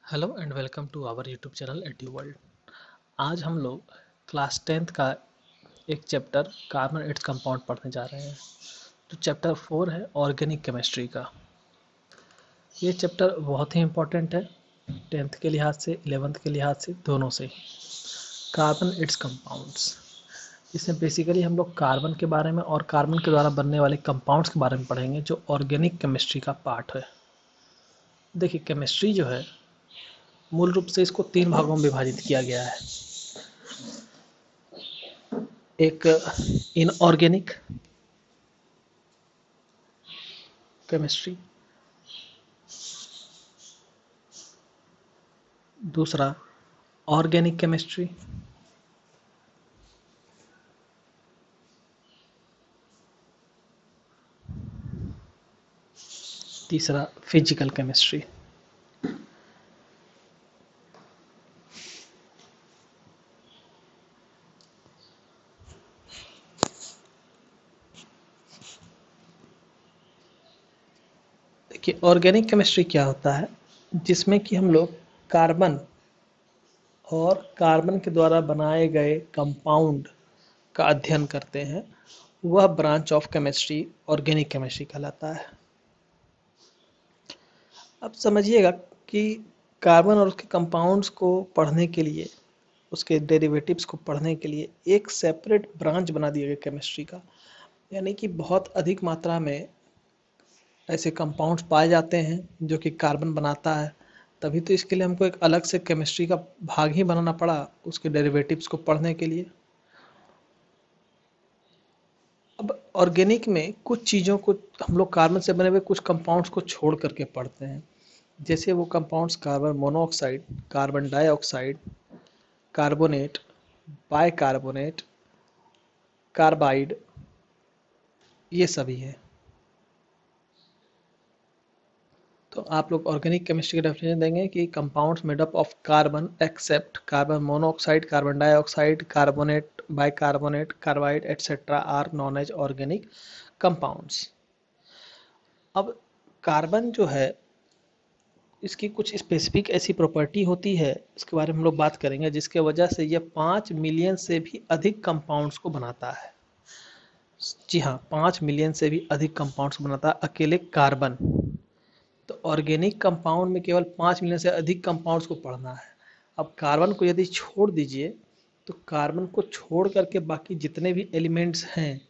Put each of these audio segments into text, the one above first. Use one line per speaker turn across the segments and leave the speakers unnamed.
Hello and welcome to our YouTube channel Edu World. आज हम लोग क्लास 10th का एक चैप्टर कार्बन इट्स कंपाउंड पढ़ने जा रहे हैं। तो चैप्टर 4 है ऑर्गेनिक केमिस्ट्री का। ये चैप्टर बहुत ही इम्पोर्टेंट है 10th के लिहाज से, 11th के लिहाज से, दोनों से ही। कार्बन इट्स कंपाउंड्स, इसमें बेसिकली हम लोग कार्बन के बारे में और कार्बन के द्वारा बनने वाले कंपाउंड्स के बारे में पढ़ेंगे जो ऑर्गेनिक केमिस्ट्री का पार्ट है। देखिए, केमिस्ट्री जो है मूल रूप से इसको 3 भागों में विभाजित किया गया है। एक इनऑर्गेनिक केमिस्ट्री, दूसरा ऑर्गेनिक केमिस्ट्री, तीसरा फिजिकल केमिस्ट्री। देखिए, ऑर्गेनिक केमिस्ट्री क्या होता है, जिसमें कि हम लोग कार्बन और कार्बन के द्वारा बनाए गए कंपाउंड का अध्ययन करते हैं। वह branch of chemistry organic chemistry कहलाता है। अब समझिएगा कि कार्बन और उसके कंपाउंड्स को पढ़ने के लिए, उसके डेरिवेटिव्स को पढ़ने के लिए एक सेपरेट ब्रांच बना दिया गया केमिस्ट्री का। यानी कि बहुत अधिक मात्रा में ऐसे कंपाउंड्स पाए जाते हैं जो कि कार्बन बनाता है, तभी तो इसके लिए हमको एक अलग से केमिस्ट्री का भाग ही बनाना पड़ा उसके डेरिवेटिव्स को पढ़ने के लिए। अब ऑर्गेनिक में कुछ चीज़ों को हम लोग कार्बन से बने हुए कुछ कंपाउंड्स को छोड़ करके पढ़ते हैं। जैसे वो compounds carbon monoxide, carbon dioxide, carbonate, bicarbonate, carbide, ये सभी है। तो आप लोग ऑर्गेनिक केमिस्ट्री का डेफिनेशन देंगे कि compounds made up of carbon except carbon monoxide, carbon dioxide, carbonate, bicarbonate, carbide etcetera are known as organic compounds. अब कार्बन जो है, इसकी कुछ स्पेसिफिक ऐसी प्रॉपर्टी होती है, इसके बारे में हम लोग बात करेंगे, जिसके वजह से यह 5 मिलियन से भी अधिक कंपाउंड्स को बनाता है। जी हाँ, 5 मिलियन से भी अधिक कंपाउंड्स बनाता है अकेले कार्बन। तो ऑर्गेनिक कंपाउंड में केवल 5 मिलियन से अधिक कंपाउंड्स को पढ़ना है। अब कार्बन को यदि छोड़ दीजिए तो कार्बन को छोड़ करके बाकी जितने भी एलिमेंट्स हैं,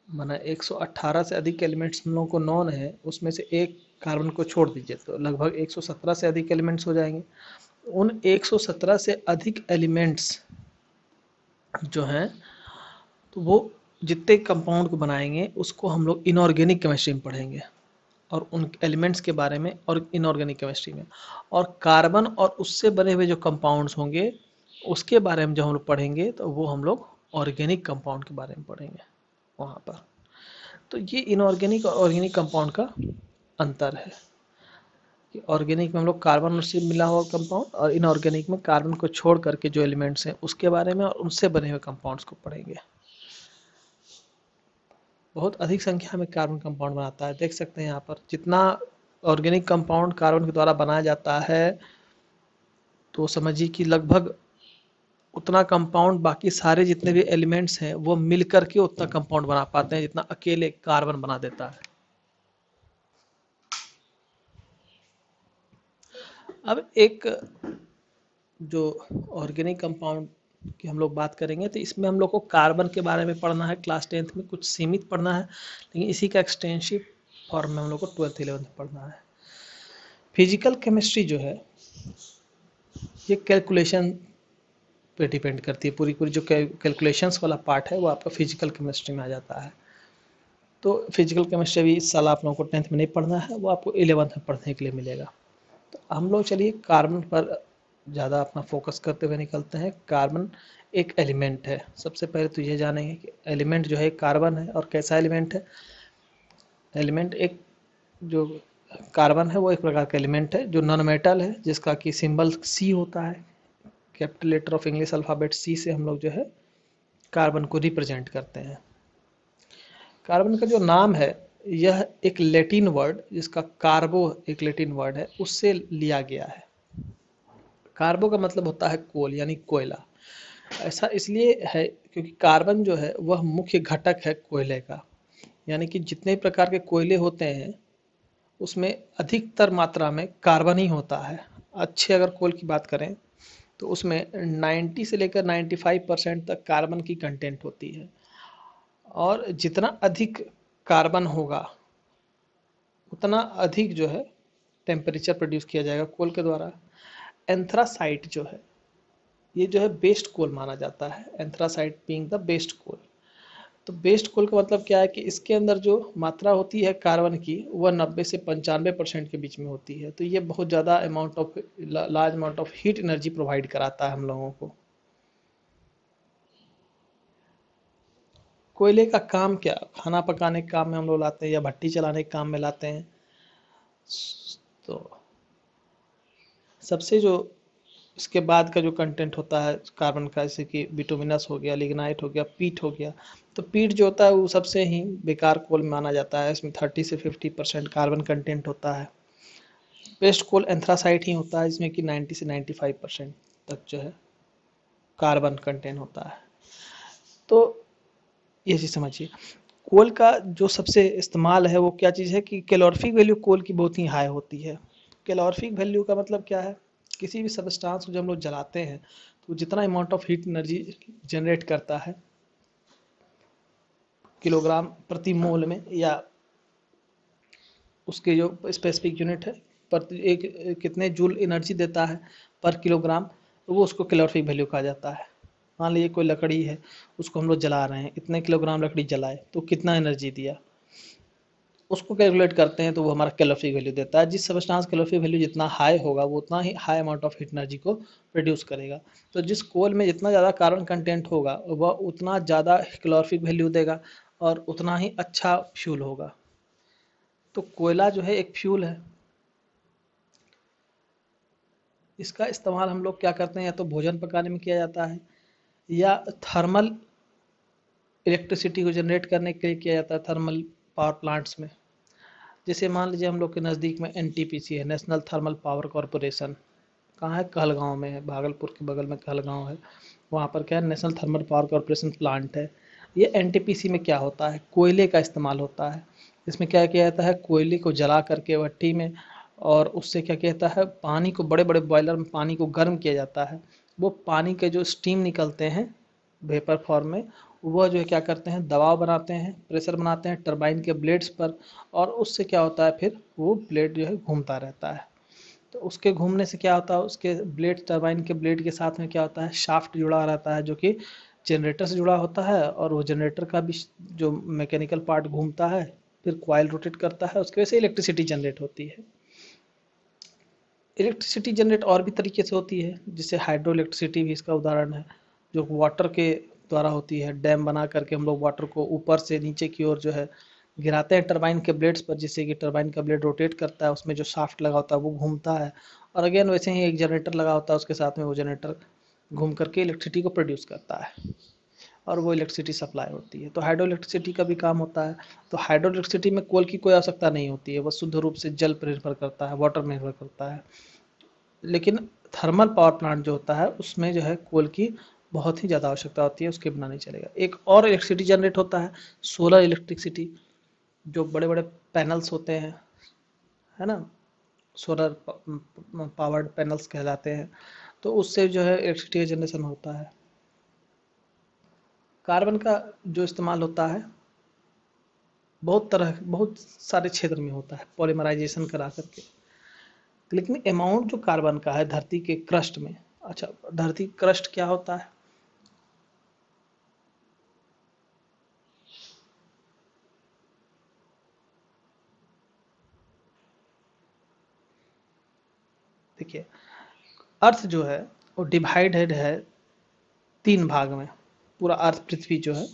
माना 118 से अधिक एलिमेंट्स हम लोगों को नॉन है, उसमें से एक कार्बन को छोड़ दीजिए तो लगभग 117 से अधिक एलिमेंट्स हो जाएंगे। उन 117 से अधिक एलिमेंट्स जो हैं, तो वो जितने कंपाउंड को बनाएंगे उसको हम लोग इनऑर्गेनिक केमिस्ट्री में पढ़ेंगे, और उन एलिमेंट्स के बारे में और इनऑर्गेनिक केमिस्ट्री में। और कार्बन और उससे बने हुए जो कंपाउंड्स होंगे उसके बारे में जब हम लोग पढ़ेंगे तो वो हम लोग ऑर्गेनिक कंपाउंड के बारे में पढ़ेंगे वहाँ पर। तो ये इनऑर्गेनिक और ऑर्गेनिक कंपाउंड का अंतर है कि ऑर्गेनिक में हम लोग कार्बन से मिला हुआ कंपाउंड, और इनऑर्गेनिक में कार्बन को छोड़ करके जो एलिमेंट्स हैं उसके बारे में और उनसे बने हुए कंपाउंड्स को पढ़ेंगे। बहुत अधिक संख्या में कार्बन कंपाउंड बनाता है, देख सकते हैं यहाँ पर जितना ऑर्गेनिक कंपाउंड कार्बन के द्वारा बनाया जाता है, तो समझिए कि लगभग उतना कंपाउंड बाकी सारे जितने भी एलिमेंट्स हैं वो मिल करके उतना कंपाउंड बना पाते हैं जितना अकेले कार्बन बना देता है। अब एक जो ऑर्गेनिक कंपाउंड की हम लोग बात करेंगे तो इसमें हम लोग को कार्बन के बारे में पढ़ना है क्लास 10th में, कुछ सीमित पढ़ना है, लेकिन इसी का एक्सटेंसिव फॉर्म में हम लोग को 12th 11th में पढ़ना है। फिजिकल केमिस्ट्री जो है ये कैलकुलेशन पे डिपेंड करती है, पूरी पूरी जो कैलकुलेशंस वाला पार्ट है वो आपका फिजिकल केमिस्ट्री में आ जाता है। तो फिजिकल केमिस्ट्री अभी इस साल आप लोगों को 10th में नहीं पढ़ना है, वो आपको 11th में पढ़ने के लिए मिलेगा। तो हम लोग चलिए कार्बन पर ज़्यादा अपना फोकस करते हुए निकलते हैं। कार्बन एक एलिमेंट है। सबसे पहले तो ये जानेंगे कि एलिमेंट जो है कार्बन है, और कैसा एलिमेंट है। एलिमेंट एक जो कार्बन है वो एक प्रकार का एलिमेंट है जो नॉन मेटल है, जिसका कि सिंबल सी होता है। Capital letter of English alphabet C से हम लोग जो है कार्बन को रिप्रेजेंट करते हैं। कार्बन का जो नाम है यह एक लैटिन वर्ड, जिसका कार्बो एक लैटिन वर्ड है, उससे लिया गया है। कार्बो का मतलब होता है कोल यानी कोयला। ऐसा इसलिए है क्योंकि कार्बन जो है वह मुख्य घटक है कोयले का, यानी कि जितने प्रकार के कोयले होते हैं उसमें अधिकतर मात्रा में कार्बन ही होता है। अच्छे अगर कोल की बात करें तो उसमें 90 से लेकर 95% तक कार्बन की कंटेंट होती है, और जितना अधिक कार्बन होगा उतना अधिक जो है टेम्परेचर प्रोड्यूस किया जाएगा कोल के द्वारा। एंथ्रासाइट जो है ये जो है बेस्ट कोल माना जाता है, एंथ्रासाइट बीइंग द बेस्ट कोल। तो बेस्ट कोल का मतलब क्या है कि इसके अंदर जो मात्रा होती है कार्बन की वह 90 से 95% के बीच में होती है। तो ये बहुत ज़्यादा amount of large amount of heat energy provide कराता है हम लोगों को। कोयले का काम क्या, खाना पकाने के काम में हम लोग लाते हैं या भट्टी चलाने के काम में लाते हैं। तो सबसे जो इसके बाद का जो कंटेंट होता है कार्बन का, जैसे कि बिटुमिनस हो गया, लिग्नाइट हो गया, पीट हो गया। तो पीट जो होता है वो सबसे ही बेकार कोल माना जाता है, इसमें 30 से 50% कार्बन कंटेंट होता है। बेस्ट कोल एंथ्रासाइट ही होता है, इसमें कि 90 से 95% तक जो है कार्बन कंटेंट होता है। तो ये चीज़ समझिए। कोल का जो सबसे इस्तेमाल है वो क्या चीज़ है कि कैलोरीफिक वैल्यू कोल की बहुत ही हाई होती है। कैलोरीफिक वैल्यू का मतलब क्या है, किसी भी सबस्टांस को जब हम लोग जलाते हैं तो जितना amount of heat energy generate करता है किलोग्राम प्रति मोल में, या उसके जो स्पेसिफिक यूनिट है प्रति एक कितने जूल एनर्जी देता है पर किलोग्राम, तो वो उसको कैलोरीफिक वैल्यू कहा जाता है। मान लीजिए कोई लकड़ी है, उसको हम लोग जला रहे हैं, इतने किलोग्राम लकड़ी जलाए तो कितना एनर्जी दिया, उसको कैलकुलेट करते हैं तो वो हमारा कैलोरीफिक वैल्यू देता है। जिस सबस्टांस कैलोरीफिक वैल्यू जितना हाई होगा वो उतना ही high amount of heat energy को प्रोड्यूस करेगा। तो जिस कोल में जितना ज़्यादा कार्बन कंटेंट होगा वह उतना ज़्यादा कैलोरीफिक वैल्यू देगा और उतना ही अच्छा फ्यूल होगा। तो कोयला जो है एक फ्यूल है। इसका इस्तेमाल हम लोग क्या करते हैं, या तो भोजन पकाने में किया जाता है या थर्मल इलेक्ट्रिसिटी को जनरेट करने के लिए किया जाता है थर्मल पावर प्लांट्स में। जैसे मान लीजिए हम लोग के नज़दीक में एनटीपीसी है, नेशनल थर्मल पावर कॉरपोरेशन। कहाँ है, कहलगांव में है, भागलपुर के बगल में कहलगांव है। वहाँ पर क्या है, national thermal power corporation plant है। ये एनटीपीसी में क्या होता है, कोयले का इस्तेमाल होता है। इसमें क्या किया जाता है, कोयले को जला करके भट्टी में, और उससे क्या किया जाता है, पानी को बड़े बड़े बॉयलर में पानी को गर्म किया जाता है। वो पानी के जो स्टीम निकलते हैं वेपर फॉर्म में, वह जो है क्या करते हैं, दबाव बनाते हैं, प्रेशर बनाते हैं टरबाइन के ब्लेड्स पर, और उससे क्या होता है फिर वो ब्लेड जो है घूमता रहता है। तो उसके घूमने से क्या होता है, उसके ब्लेड टरबाइन के ब्लेड के साथ में क्या होता है, शाफ्ट जुड़ा रहता है जो कि जनरेटर से जुड़ा होता है, और वो जनरेटर का भी जो मैकेनिकल पार्ट घूमता है, फिर कॉइल रोटेट करता है, उसकी वजह से इलेक्ट्रिसिटी जनरेट होती है। इलेक्ट्रिसिटी जनरेट और भी तरीके से होती है, जिससे हाइड्रो इलेक्ट्रिसिटी भी इसका उदाहरण है, जो वाटर के द्वारा होती है। डैम बना करके हम लोग वाटर को ऊपर से नीचे की ओर जो है गिराते हैं टरबाइन के ब्लेड्स पर, जिससे कि टरबाइन का ब्लेड रोटेट करता है, उसमें जो शाफ्ट लगा होता है वो घूमता है, और अगेन वैसे ही एक जनरेटर लगा होता है उसके साथ में, वो जनरेटर घूम करके इलेक्ट्रिसिटी को प्रोड्यूस करता है और वो इलेक्ट्रिसिटी सप्लाई होती है। तो हाइड्रो इलेक्ट्रिसिटी का भी काम होता है। तो हाइड्रो इलेक्ट्रिसिटी में कोल की कोई आवश्यकता नहीं होती है, वह शुद्ध रूप से जल पर निर्भर करता है, वाटर पर निर्भर करता है। लेकिन थर्मल पावर प्लांट जो होता है उसमें जो है कोल की बहुत ही ज़्यादा आवश्यकता होती है, उसके बिना नहीं चलेगा। एक और इलेक्ट्रिसिटी जनरेट होता है, सोलर इलेक्ट्रिसिटी, जो बड़े बड़े पैनल्स होते हैं, है ना, सोलर पावर्ड पैनल्स कहलाते हैं। तो उससे जो है इलेक्ट्रिसिटी जनरेशन होता है। कार्बन का जो इस्तेमाल होता है बहुत सारे क्षेत्र में होता है, पॉलीमराइजेशन करा करके। लेकिन अमाउंट जो कार्बन का है धरती के क्रस्ट में, अच्छा धरती क्रस्ट क्या होता है, देखिए अर्थ जो है वो डिवाइडेड है 3 भाग में। पूरा अर्थ पृथ्वी जो है,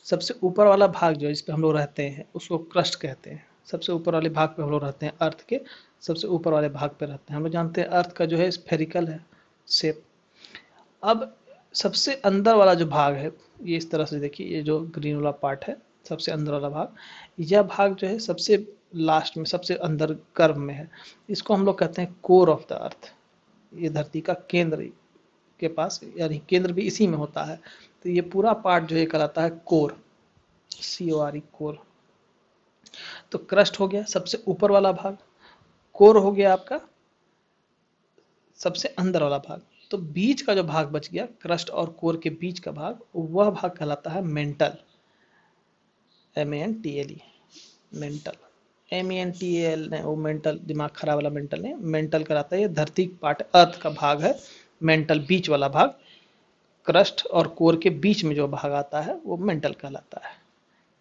सबसे ऊपर वाला भाग जो है जिस पे हम लोग रहते हैं उसको क्रस्ट कहते हैं। सबसे ऊपर वाले भाग पे हम लोग रहते हैं, अर्थ के सबसे ऊपर वाले भाग पे रहते हैं। हम लोग जानते हैं अर्थ का जो है स्फेरिकल है शेप। अब सबसे अंदर वाला जो भाग है, ये इस तरह से देखिए, ये जो ग्रीन वाला पार्ट है सबसे अंदर वाला भाग। यह भाग जो है सबसे लास्ट में, सबसे अंदर गर्भ में है। इसको हम लोग कहते हैं कोर ऑफ द अर्थ। ये धरती का केंद्र के पास, यानी केंद्र भी इसी में होता है। तो ये पूरा पार्ट जो है कहलाता है कोर, CORE, कोर। तो क्रस्ट हो गया सबसे ऊपर वाला भाग, कोर हो गया आपका सबसे अंदर वाला भाग। तो बीच का जो भाग बच गया, क्रस्ट और कोर के बीच का भाग, वह भाग कहलाता है मेंटल, MENTLE, मेंटल। MENTAL नहीं, वो मेंटल दिमाग खराब वाला मेंटल नहीं, मेंटल कहलाता है। ये धरती पार्ट अर्थ का भाग है, मेंटल बीच वाला भाग। क्रस्ट और कोर के बीच में जो भाग आता है वो मेंटल कहलाता है।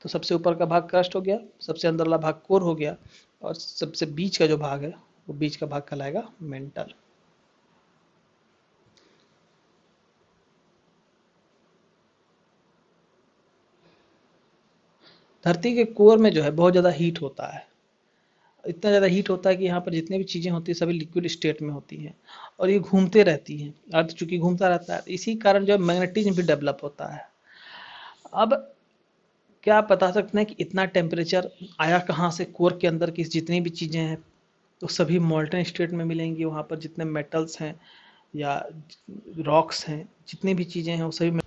तो सबसे ऊपर का भाग क्रस्ट हो गया, सबसे अंदर वाला भाग कोर हो गया, और सबसे बीच का जो भाग है वो बीच का भाग कहलाएगा मेंटल। धरती के कोर में जो है बहुत ज़्यादा हीट होता है, इतना ज़्यादा हीट होता है कि यहाँ पर जितने भी चीज़ें होती हैं सभी लिक्विड स्टेट में होती हैं, और ये घूमते रहती हैं। अर्थ चूंकि घूमता रहता है, इसी कारण जो मैग्नेटिज्म भी डेवलप होता है। अब क्या आप बता सकते हैं कि इतना टेम्परेचर आया कहाँ से? कोर के अंदर की जितनी भी चीज़ें हैं तो सभी मॉल्टन स्टेट में मिलेंगी। वहाँ पर जितने मेटल्स हैं या रॉक्स हैं, जितनी भी चीज़ें हैं वो सभी।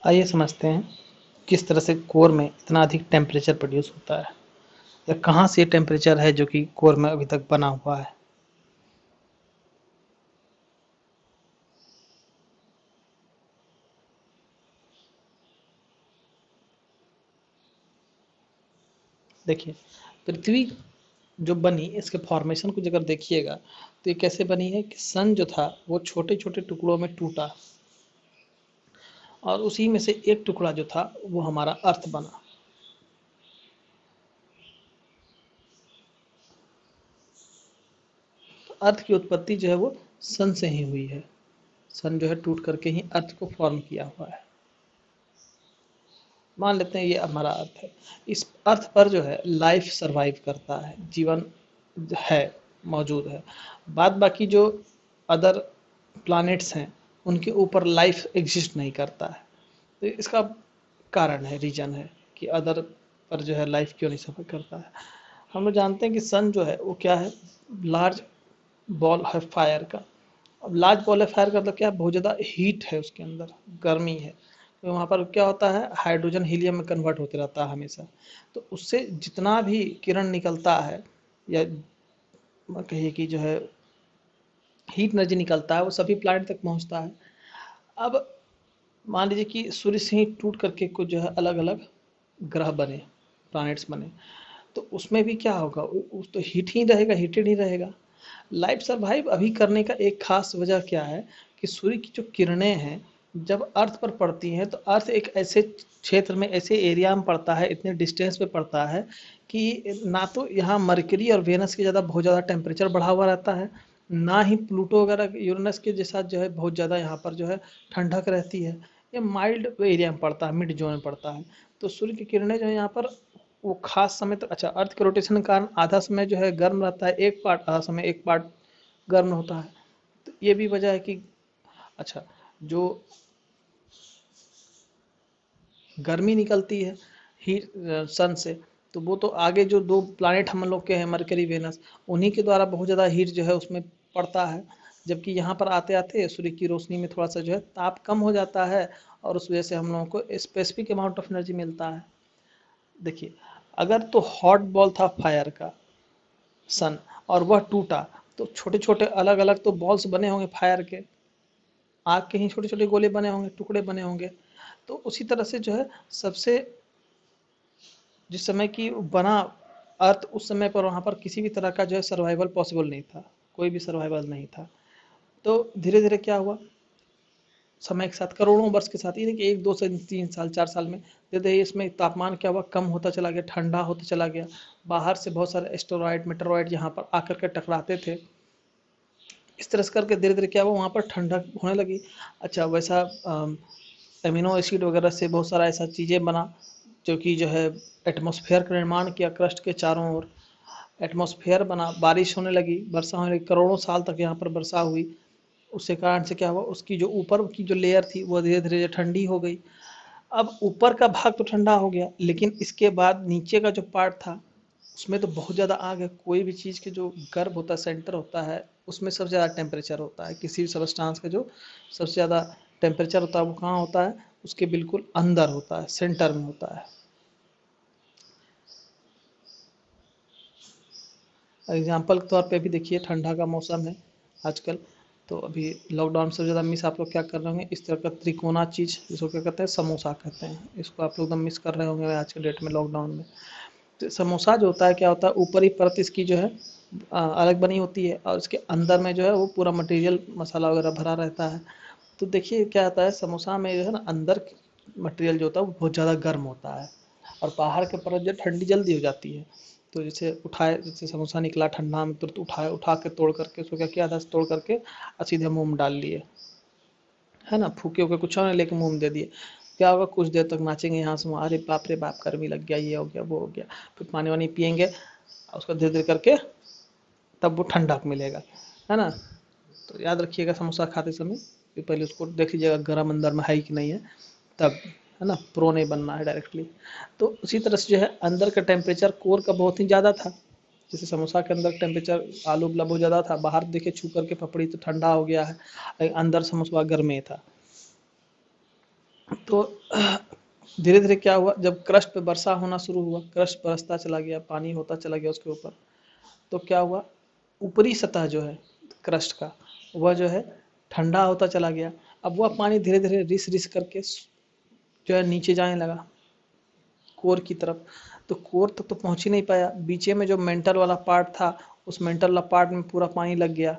आइए समझते हैं किस तरह से कोर में इतना अधिक टेम्परेचर प्रोड्यूस होता है, या कहाँ से टेम्परेचर है जो कि कोर में अभी तक बना हुआ है। देखिए, पृथ्वी जो बनी, इसके फॉर्मेशन को अगर देखिएगा तो ये कैसे बनी है कि सन जो था वो छोटे छोटे टुकड़ों में टूटा, और उसी में से एक टुकड़ा जो था वो हमारा अर्थ बना। तो अर्थ की उत्पत्ति जो है वो सन से ही हुई है। सन जो है टूट करके ही अर्थ को फॉर्म किया हुआ है। मान लेते हैं ये हमारा अर्थ है। इस अर्थ पर जो है लाइफ सरवाइव करता है, जीवन है, मौजूद है। बाद बाकी जो अदर प्लैनेट्स हैं उनके ऊपर लाइफ एग्जिस्ट नहीं करता है। तो इसका कारण है, रीजन है कि अदर पर जो है लाइफ क्यों नहीं सफर करता है। हम लोग जानते हैं कि सन जो है वो क्या है, लार्ज बॉल है फायर का। अब लार्ज बॉल ऑफ फायर का मतलब क्या है, बहुत ज़्यादा हीट है उसके अंदर, गर्मी है। तो वहाँ पर क्या होता है, हाइड्रोजन हीलियम में कन्वर्ट होते रहता है हमेशा। तो उससे जितना भी किरण निकलता है, या कहिए कि जो है हीट एनर्जी निकलता है, वो सभी प्लैनेट तक पहुँचता है। अब मान लीजिए कि सूर्य से ही टूट करके कुछ जो है अलग अलग ग्रह बने, प्लैनेट्स बने, तो उसमें भी क्या होगा, तो हीट ही रहेगा, हीटेड ही रहेगा। लाइफ सर्वाइव अभी करने का एक खास वजह क्या है कि सूर्य की जो किरणें हैं जब अर्थ पर पड़ती हैं, तो अर्थ एक ऐसे क्षेत्र में, ऐसे एरिया में पड़ता है, इतने डिस्टेंस पे पड़ता है कि ना तो यहाँ मरकरी और वेनस के ज़्यादा बहुत ज़्यादा टेम्परेचर बढ़ा हुआ रहता है, ना ही प्लूटो वगैरह यूरेनस के जैसा जो है बहुत ज़्यादा यहाँ पर जो है ठंडक रहती है। ये माइल्ड एरिया में पड़ता है, मिड जोन में पड़ता है। तो सूर्य की किरणें जो है यहाँ पर वो खास समय तक, अच्छा, अर्थ के रोटेशन के कारण आधा समय जो है गर्म रहता है एक पार्ट, आधा समय एक पार्ट गर्म होता है। तो ये भी वजह है कि अच्छा, जो गर्मी निकलती है हीट सन से, तो वो तो आगे जो दो प्लैनेट हम लोग के हैं, मरकरी वेनस, उन्हीं के द्वारा बहुत ज़्यादा हीट जो है उसमें पड़ता है। जबकि यहाँ पर आते आते सूर्य की रोशनी में थोड़ा सा जो है ताप कम हो जाता है, और उस वजह से हम लोगों को स्पेसिफिक अमाउंट ऑफ एनर्जी मिलता है। देखिए, अगर तो हॉट बॉल था फायर का सन, और वह टूटा, तो छोटे छोटे अलग अलग तो बॉल्स बने होंगे फायर के, आग के ही छोटे छोटे गोले बने होंगे, टुकड़े बने होंगे। तो उसी तरह से जो है सबसे, जिस समय की बना अर्थ, उस समय पर वहाँ पर किसी भी तरह का जो है सर्वाइवल पॉसिबल नहीं था, कोई भी सर्वाइवल नहीं था। तो धीरे धीरे क्या हुआ, समय के साथ, करोड़ों वर्ष के साथ, ये नहीं कि 1 2 3 साल 4 साल में, धीरे धीरे इसमें तापमान क्या हुआ, कम होता चला गया, ठंडा होता चला गया। बाहर से बहुत सारे एस्टेरॉयड मेटेरॉयड यहाँ पर आकर के टकराते थे। इस तरह से करके धीरे धीरे क्या हुआ, वहाँ पर ठंडक होने लगी। अच्छा, वैसा एमिनो एसिड वगैरह से बहुत सारा ऐसा चीज़ें बना जो कि जो है एटमॉस्फेयर का निर्माण किया क्रस्ट के चारों ओर। एटमॉस्फेयर बना, बारिश होने लगी, वर्षा होने लगी, करोड़ों साल तक यहाँ पर वर्षा हुई। उसके कारण से क्या हुआ, उसकी जो ऊपर की जो लेयर थी वो धीरे धीरे ठंडी हो गई। अब ऊपर का भाग तो ठंडा हो गया, लेकिन इसके बाद नीचे का जो पार्ट था उसमें तो बहुत ज़्यादा आग है। कोई भी चीज़ के जो गर्भ होता है, सेंटर होता है, उसमें सबसे ज़्यादा टेम्परेचर होता है। किसी भी सबस्टांस का जो सबसे ज़्यादा टेम्परेचर होता है वो कहाँ होता है, उसके बिल्कुल अंदर होता है, सेंटर में होता है। एग्जाम्पल के तौर पे भी देखिए, ठंडा का मौसम है आजकल, तो अभी लॉकडाउन से ज़्यादा मिस आप लोग क्या कर रहे होंगे, इस तरह का त्रिकोना चीज़ जिसको क्या कहते हैं, समोसा कहते हैं, इसको आप लोग एकदम मिस कर रहे होंगे आज के डेट में लॉकडाउन में। तो समोसा जो होता है क्या होता है, ऊपरी परत इसकी जो है अलग बनी होती है, और उसके अंदर में जो है वो पूरा मटेरियल मसाला वगैरह भरा रहता है। तो देखिए क्या होता है, समोसा में जो है ना, अंदर मटेरियल जो होता है वो बहुत ज़्यादा गर्म होता है, और बाहर के परत जो ठंडी जल्दी हो जाती है। तो जैसे उठाए, जैसे समोसा निकला ठंडा में, तुरंत उठाए, उठा के तोड़ करके उसको क्या किया था, तोड़ करके सीधे मुंह में डाल लिए, है ना, फूके वूके कुछ नहीं, लेके मुंह में दे दिए। क्या होगा, कुछ देर तक नाचेंगे यहाँ से वहाँ, अरे बाप रे बाप गर्मी लग गया, ये हो गया वो हो गया, फिर पानी वानी पियेंगे, उसको धीरे धीरे करके तब वो ठंडक मिलेगा, है ना। तो याद रखिएगा समोसा खाते समय कि पहले उसको देख लीजिएगा गर्म अंदर में है कि नहीं है, तब, है ना, प्रो नहीं बनना है डायरेक्टली। तो उसी तरह से जो है अंदर का टेम्परेचर कोर का बहुत ही ज़्यादा था। जैसे समोसा के अंदर टेम्परेचर आलू उबला बहुत ज़्यादा था, बाहर देखिए छू करके पपड़ी तो ठंडा हो गया है, अंदर समोसा गर्मे था। तो धीरे धीरे क्या हुआ, जब क्रस्ट पे वर्षा होना शुरू हुआ, क्रस्ट बरसता चला गया, पानी होता चला गया उसके ऊपर, तो क्या हुआ, ऊपरी सतह जो है क्रस्ट का, वह जो है ठंडा होता चला गया। अब वह पानी धीरे धीरे रिस रिस करके जो है नीचे जाने लगा कोर की तरफ। तो कोर तक तो पहुंच ही नहीं पाया, बीचे में जो मेंटल वाला पार्ट था, उस मेंटल वाला पार्ट में पूरा पानी लग गया,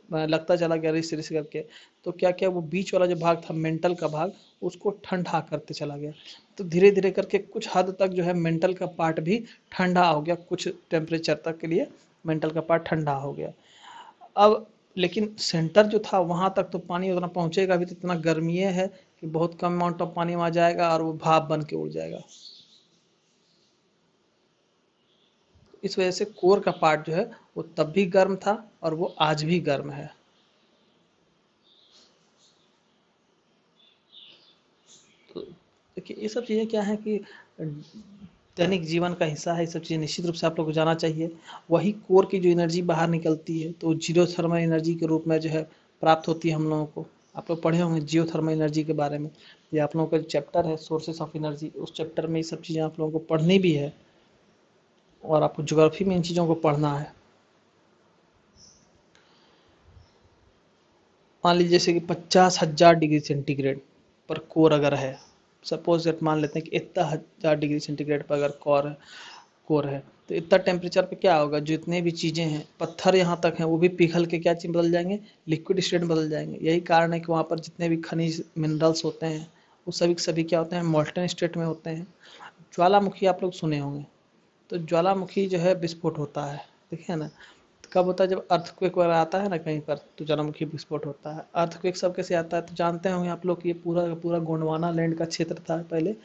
लगता चला गया रिस रिस करके। तो क्या क्या, वो बीच वाला जो भाग था मेंटल का भाग, उसको ठंडा करते चला गया। तो धीरे धीरे करके कुछ हद तक जो है मेंटल का पार्ट भी ठंडा हो गया, कुछ टेम्परेचर तक के लिए मेंटल का पार्ट ठंडा हो गया। अब लेकिन सेंटर जो था वहाँ तक तो पानी उतना पहुँचेगा भी, तो इतना गर्मी है कि बहुत कम अमाउंट ऑफ पानी वहाँ जाएगा और वो भाप बन के उड़ जाएगा। इस वजह से कोर का पार्ट जो है वो तब भी गर्म था और वो आज भी गर्म है। तो देखिए ये सब चीज़ें क्या है कि दैनिक जीवन का हिस्सा है, ये सब चीज़ें निश्चित रूप से आप लोग को जाना चाहिए। वही कोर की जो एनर्जी बाहर निकलती है तो जीरो थर्मल एनर्जी के रूप में जो है प्राप्त होती है हम लोगों को। आप लोग पढ़े होंगे जियो थर्मल एनर्जी के बारे में, ये आप लोगों का जो चैप्टर है सोर्सेस ऑफ एनर्जी, उस चैप्टर में ये सब चीज़ें आप लोगों को पढ़नी भी है, और आपको ज्योग्राफी में इन चीज़ों को पढ़ना है। मान लीजिए जैसे कि 50,000 डिग्री सेंटीग्रेड पर कोर अगर है, सपोज दैट मान लेते हैं कि इतना 1000 डिग्री सेंटीग्रेड पर अगर कोर है, तो इतना टेम्परेचर पे क्या होगा, जितने भी चीज़ें हैं, पत्थर यहाँ तक हैं, वो भी पिघल के क्या चीज़ बदल जाएंगे, लिक्विड स्टेट में बदल जाएंगे। यही कारण है कि वहाँ पर जितने भी खनिज मिनरल्स होते हैं वो सभी के सभी क्या होते हैं, मोल्टन स्टेट में होते हैं। ज्वालामुखी आप लोग सुने होंगे, तो ज्वालामुखी जो है विस्फोट होता है, देखिए ना, कब होता है, जब अर्थक्वेक वगैरह आता है ना कहीं पर, तो ज्वालामुखी विस्फोट होता है। अर्थक्वेक सब कैसे आता है, तो जानते होंगे आप लोग कि ये पूरा का पूरा गोंडवाना लैंड का क्षेत्र था पहले,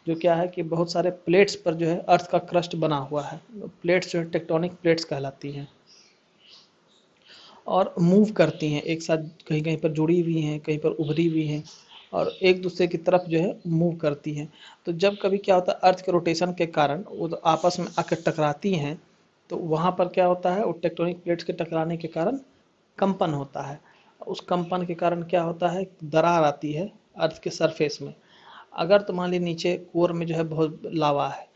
जो क्या है कि बहुत सारे प्लेट्स पर जो है अर्थ का क्रस्ट बना हुआ है। प्लेट्स जो है टेक्टोनिक प्लेट्स कहलाती हैं और मूव करती हैं एक साथ, कहीं कहीं पर जुड़ी हुई हैं, कहीं पर उभरी हुई हैं, और एक दूसरे की तरफ जो है मूव करती हैं। तो जब कभी क्या होता है, अर्थ के रोटेशन के कारण वो तो आपस में आकर टकराती हैं, तो वहाँ पर क्या होता है, वो टेक्टोनिक प्लेट्स के टकराने के कारण कंपन होता है। उस कंपन के कारण क्या होता है, दरार आती है अर्थ के सरफेस में। अगर तो मान लीजिए नीचे कोर में जो है बहुत लावा है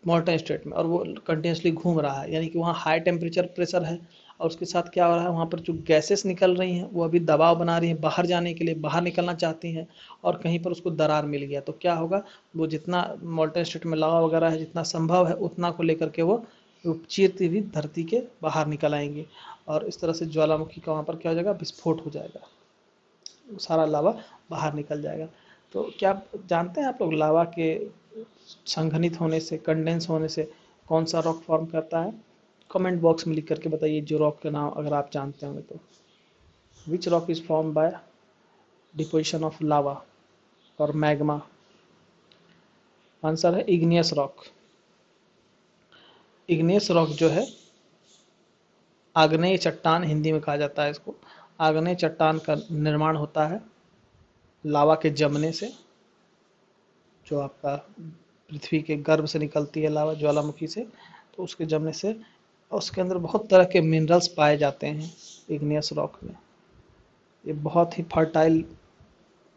मॉल्टन स्टेट में, और वो कंटिन्यूसली घूम रहा है, यानी कि वहाँ हाई टेम्परेचर प्रेशर है, और उसके साथ क्या हो रहा है, वहाँ पर जो गैसेस निकल रही हैं वो अभी दबाव बना रही हैं बाहर जाने के लिए, बाहर निकलना चाहती हैं, और कहीं पर उसको दरार मिल गया, तो क्या होगा, वो जितना मॉल्टन स्टेट में लावा वगैरह है, जितना संभव है उतना को लेकर के वो चीरती हुई धरती के बाहर निकल आएंगे, और इस तरह से ज्वालामुखी का वहाँ पर क्या हो जाएगा, विस्फोट हो जाएगा, सारा लावा बाहर निकल जाएगा। तो क्या आप जानते हैं आप लोग, लावा के संघनित होने से, कंडेंस होने से कौन सा रॉक फॉर्म करता है? कमेंट बॉक्स में लिख करके बताइए जो रॉक का नाम अगर आप जानते होंगे तो। Which rock is form by deposition of lava और मैग्मा? आंसर है इग्नियस रॉक। इग्नियस रॉक जो है आग्नेय चट्टान हिंदी में कहा जाता है इसको, आग्नेय चट्टान का निर्माण होता है लावा के जमने से, जो आपका पृथ्वी के गर्भ से निकलती है लावा ज्वालामुखी से, तो उसके जमने से उसके अंदर बहुत तरह के मिनरल्स पाए जाते हैं इग्नियस रॉक में। ये बहुत ही फर्टाइल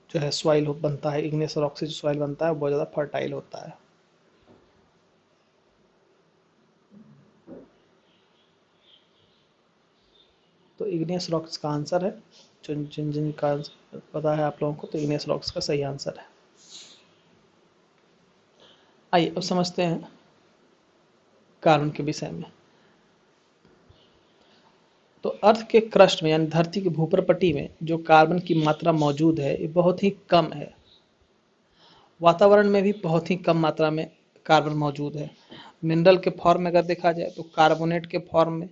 जो है सॉइल बनता है, इग्नियस रॉक से जो सॉइल बनता है बहुत ज़्यादा फर्टाइल होता है। तो इग्नियस रॉक्स का आंसर है, जिन जिन का पता है आप लोगों को, तो इग्नियस रॉक्स का सही आंसर है। आइए अब समझते हैं कार्बन के विषय में। तो अर्थ के क्रस्ट में यानी धरती की भूप्रपट्टी में जो कार्बन की मात्रा मौजूद है ये बहुत ही कम है। वातावरण में भी बहुत ही कम मात्रा में कार्बन मौजूद है। मिनरल के फॉर्म में अगर देखा जाए तो कार्बोनेट के फॉर्म में,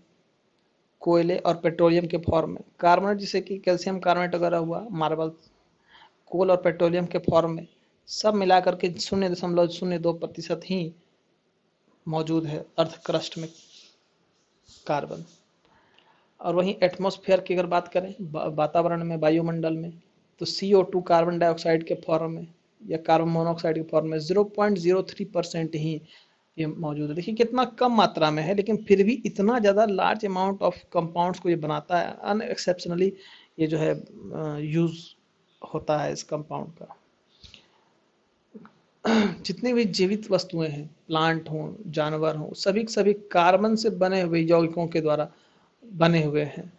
कोयले और पेट्रोलियम के फॉर्म में, कार्बोनेट जैसे कि कैल्शियम कार्बोनेट वगैरह हुआ, मार्बल, कोल और पेट्रोलियम के फॉर्म में, सब मिलाकर के 0.02% ही मौजूद है अर्थ क्रस्ट में कार्बन। और वहीं एटमॉस्फेयर की अगर बात करें, वातावरण में, वायुमंडल में, तो CO2 कार्बन डाइऑक्साइड के फॉर्म में या कार्बन मोनोऑक्साइड के फॉर्म में 0.03% ही ये मौजूद है। देखिए कितना कम मात्रा में है, लेकिन फिर भी इतना ज़्यादा लार्ज अमाउंट ऑफ कंपाउंड्स को ये बनाता है। अनएक्सेप्शनली ये जो है यूज़ होता है इस कंपाउंड का। जितनी भी जीवित वस्तुएं हैं, प्लांट हों, जानवर हों, सभी कार्बन से बने हुए यौगिकों के द्वारा बने हुए हैं,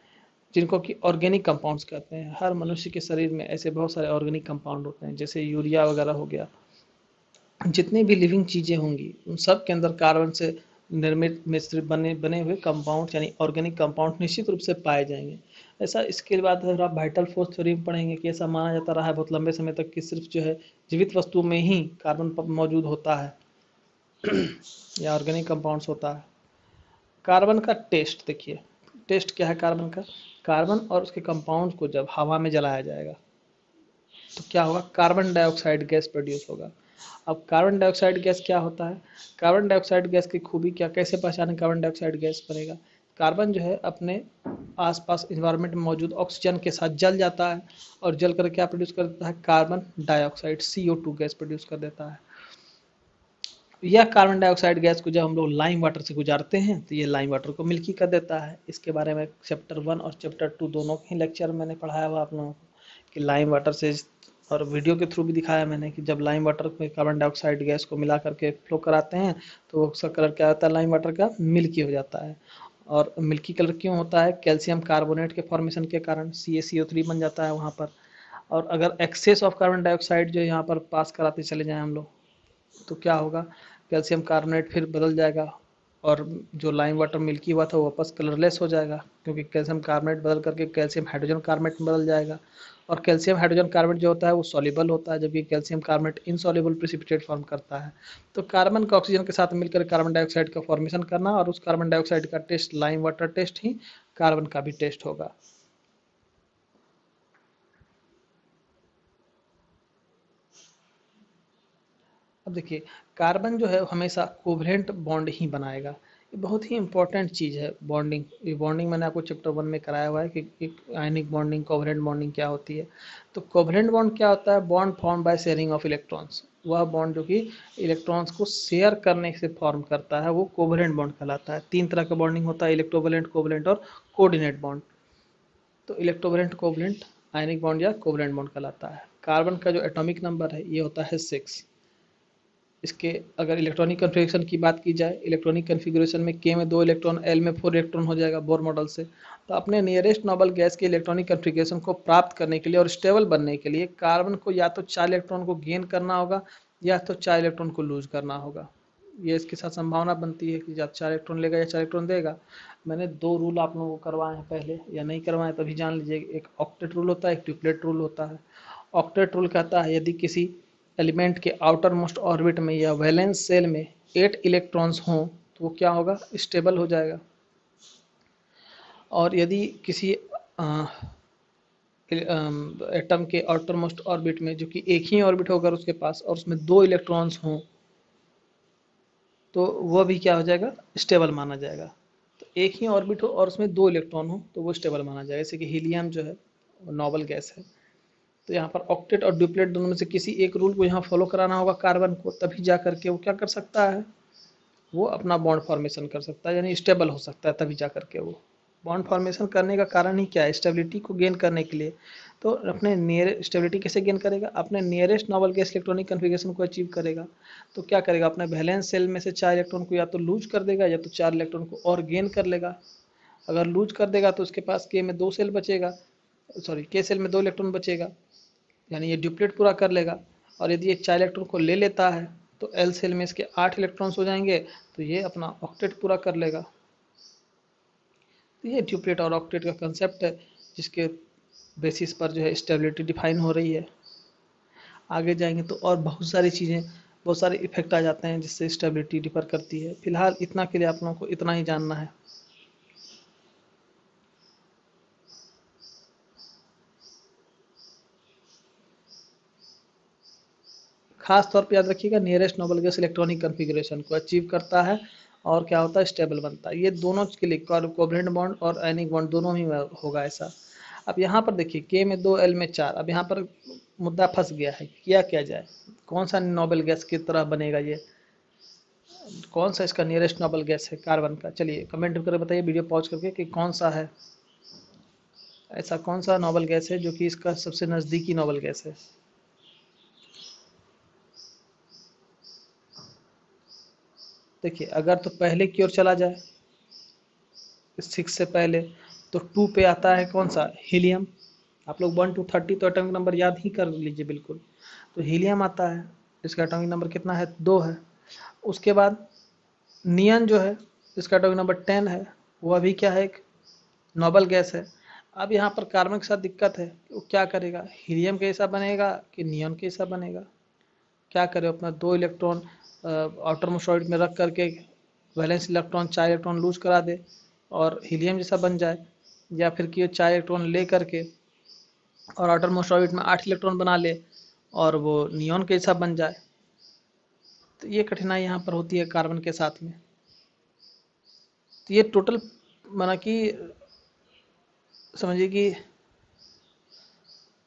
जिनको कि ऑर्गेनिक कंपाउंड्स कहते हैं। हर मनुष्य के शरीर में ऐसे बहुत सारे ऑर्गेनिक कंपाउंड होते हैं, जैसे यूरिया वगैरह हो गया। जितनी भी लिविंग चीज़ें होंगी उन सब के अंदर कार्बन से निर्मित मिश्रित बने हुए कंपाउंड यानी ऑर्गेनिक कंपाउंड निश्चित रूप से पाए जाएंगे। ऐसा इसके बाद अगर आप वाइटल फोर्स थ्योरी में पढ़ेंगे कि ऐसा माना जाता रहा है बहुत लंबे समय तक कि सिर्फ जो है जीवित वस्तु में ही कार्बन मौजूद होता है या ऑर्गेनिक कंपाउंड्स होता है। कार्बन का टेस्ट देखिए, टेस्ट क्या है कार्बन का। कार्बन और उसके कंपाउंड को जब हवा में जलाया जाएगा तो क्या होगा, कार्बन डाइऑक्साइड गैस प्रोड्यूस होगा। अब कार्बन डाइऑक्साइड गैस क्या होता है, कार्बन डाइऑक्साइड गैस की खूबी क्या, कैसे पहचाने कार्बन डाइऑक्साइड गैस बनेगा। कार्बन जो है अपने आसपास इन्वायरमेंट में मौजूद ऑक्सीजन के साथ जल जाता है और जल कर क्या प्रोड्यूस कर देता है, carbon dioxide CO2 gas produce कर देता है। यह कार्बन डाइऑक्साइड गैस को जब हम लोग लाइम वाटर से गुजारते हैं तो ये लाइम वाटर को मिल्की कर देता है। इसके बारे में चैप्टर 1 और चैप्टर 2 दोनों ही लेक्चर मैंने पढ़ाया हुआ आप लोगों को कि लाइम वाटर से, और वीडियो के थ्रू भी दिखाया मैंने कि जब लाइम वाटर में कार्बन डाइऑक्साइड गैस को मिला करके फ्लो कराते हैं तो उसका कलर क्या होता है, लाइम वाटर का मिल्की हो जाता है। और मिल्की कलर क्यों होता है, कैल्शियम कार्बोनेट के फॉर्मेशन के कारण CaCO3 बन जाता है वहाँ पर। और अगर एक्सेस ऑफ कार्बन डाइऑक्साइड जो यहाँ पर पास कराते चले जाएँ हम लोग तो क्या होगा, कैल्शियम कार्बोनेट फिर बदल जाएगा और जो लाइम वाटर मिल्की हुआ था वो वापस कलरलेस हो जाएगा, क्योंकि कैल्शियम कार्बोनेट बदल करके कैल्शियम हाइड्रोजन कार्बोनेट में बदल जाएगा। और कैल्शियम हाइड्रोजन कार्बोनेट जो होता है वो सॉल्युबल होता है, जबकि calcium carbonate insoluble precipitate form करता है। तो कार्बन का ऑक्सीजन के साथ मिलकर कार्बन डाइऑक्साइड का फॉर्मेशन करना और उस कार्बन डाइऑक्साइड का टेस्ट लाइम वाटर टेस्ट ही कार्बन का भी टेस्ट होगा। अब देखिए कार्बन जो है हमेशा कोवलेंट बॉन्ड ही बनाएगा। ये बहुत ही इंपॉर्टेंट चीज़ है बॉन्डिंग। ये बॉन्डिंग मैंने आपको चैप्टर 1 में कराया हुआ है कि एक आयनिक बॉन्डिंग, कोवलेंट बॉन्डिंग क्या होती है। तो कोवलेंट बॉन्ड क्या होता है, bond form by sharing of electrons. वह बॉन्ड जो कि इलेक्ट्रॉन्स को शेयर करने से फॉर्म करता है वो कोवलेंट बॉन्ड कहलाता है। 3 तरह का बॉन्डिंग होता है, इलेक्ट्रोवलेंट, कोवलेंट और कोऑर्डिनेट बॉन्ड। तो इलेक्ट्रोवलेंट, कोवलेंट, आयनिक बॉन्ड या कोवलेंट बॉन्ड कहलाता है। कार्बन का जो एटॉमिक नंबर है ये होता है 6। इसके अगर इलेक्ट्रॉनिक कन्फिग्रेशन की बात की जाए, इलेक्ट्रॉनिक कन्फिग्रेशन में K में 2 इलेक्ट्रॉन, L में 4 इलेक्ट्रॉन हो जाएगा बोर मॉडल से। तो अपने नियरेस्ट नोबल गैस के इलेक्ट्रॉनिक कन्फिग्रेशन को प्राप्त करने के लिए और स्टेबल बनने के लिए कार्बन को या तो 4 इलेक्ट्रॉन को गेन करना होगा या तो 4 इलेक्ट्रॉन को लूज करना होगा। ये इसके साथ संभावना बनती है कि जब 4 इलेक्ट्रॉन लेगा या 4 इलेक्ट्रॉन देगा। मैंने 2 रूल आप लोगों को करवाए हैं पहले, या नहीं करवाए तभी जान लीजिए। एक ऑक्टेट रूल होता है, एक ट्रिपलेट रूल होता है। ऑक्टेट रूल कहता है यदि किसी एलिमेंट के आउटर मोस्ट ऑर्बिट में या वैलेंस सेल में 8 इलेक्ट्रॉन्स हों तो वो क्या होगा, स्टेबल हो जाएगा। और यदि किसी एटम के आउटर मोस्ट ऑर्बिट में, जो कि एक ही ऑर्बिट होगा उसके पास, और उसमें 2 इलेक्ट्रॉन्स हों तो वह भी क्या हो जाएगा, स्टेबल माना जाएगा। तो एक ही ऑर्बिट हो और उसमें 2 इलेक्ट्रॉन हो तो वो स्टेबल माना जाएगा, जैसे कि हीलियम जो है नोबल गैस है। तो यहाँ पर ऑक्टेट और ड्यूप्लेट दोनों में से किसी एक रूल को यहाँ फॉलो कराना होगा कार्बन को, तभी जा करके वो क्या कर सकता है, वो अपना बॉन्ड फॉर्मेशन कर सकता है, यानी स्टेबल हो सकता है, तभी जा करके वो बॉन्ड फॉर्मेशन करने का कारण ही क्या है, स्टेबिलिटी को गेन करने के लिए। तो अपने नियर स्टेबिलिटी कैसे गेन करेगा, अपने nearest noble gas electronic configuration को अचीव करेगा। तो क्या करेगा, अपने वैलेंस सेल में से 4 इलेक्ट्रॉन को या तो लूज कर देगा या तो 4 इलेक्ट्रॉन को और गेन कर लेगा। अगर लूज कर देगा तो उसके पास के में 2 सेल बचेगा, सॉरी के सेल में 2 इलेक्ट्रॉन बचेगा, यानी ये ड्यूप्लेट पूरा कर लेगा। और यदि ये 4 इलेक्ट्रॉन को ले लेता है तो एल सेल में इसके 8 इलेक्ट्रॉन्स हो जाएंगे, तो ये अपना ऑक्टेट पूरा कर लेगा। तो ये ड्यूप्लेट और ऑक्टेट का कंसेप्ट है, जिसके बेसिस पर जो है स्टेबिलिटी डिफाइन हो रही है। आगे जाएंगे तो और बहुत सारी चीज़ें, बहुत सारे इफेक्ट आ जाते हैं जिससे स्टेबिलिटी डिफर करती है। फिलहाल इतना के लिए आप लोगों को इतना ही जानना है। खास तौर पे याद रखिएगा, nearest noble gas electronic configuration को अचीव करता है और क्या होता है, स्टेबल बनता है। ये दोनों के लिए कोवलेंट बॉन्ड और आयनिक बॉन्ड दोनों ही होगा ऐसा। अब यहाँ पर देखिए के में 2 एल में 4, अब यहाँ पर मुद्दा फंस गया है, किया क्या जाए, कौन सा नोबल गैस की तरह बनेगा ये, कौन सा इसका नियरेस्ट नोबल गैस है कार्बन का। चलिए कमेंट करके बताइए वीडियो पॉज करके कि कौन सा है, ऐसा कौन सा नोबल गैस है जो कि इसका सबसे नज़दीकी नोबल गैस है। देखिए अगर तो पहले की ओर चला जाए 6 से पहले, तो 2 पे आता है कौन सा, हीलियम। आप लोग 1 to 30 तो एटॉमिक नंबर याद ही कर लीजिए बिल्कुल। तो हीलियम आता है, इसका एटॉमिक नंबर कितना है, 2 है। उसके बाद नियन जो है, इसका एटॉमिक नंबर 10 है, वो अभी क्या है, एक नोबल गैस है। अब यहाँ पर कार्बन के साथ दिक्कत है, वो क्या करेगा, हीलियम के जैसा बनेगा कि नियन के जैसा बनेगा। क्या करे, अपना 2 इलेक्ट्रॉन आउटर मोस्ट में रख करके वैलेंस इलेक्ट्रॉन 4 इलेक्ट्रॉन लूज करा दे और हीलियम जैसा बन जाए, या फिर कि 4 इलेक्ट्रॉन ले करके और आउटर मोस्ट ऑर्बिट में 8 इलेक्ट्रॉन बना ले और वो नियॉन के जैसा बन जाए। तो ये कठिनाई यहाँ पर होती है कार्बन के साथ में। तो ये टोटल माना कि समझिए कि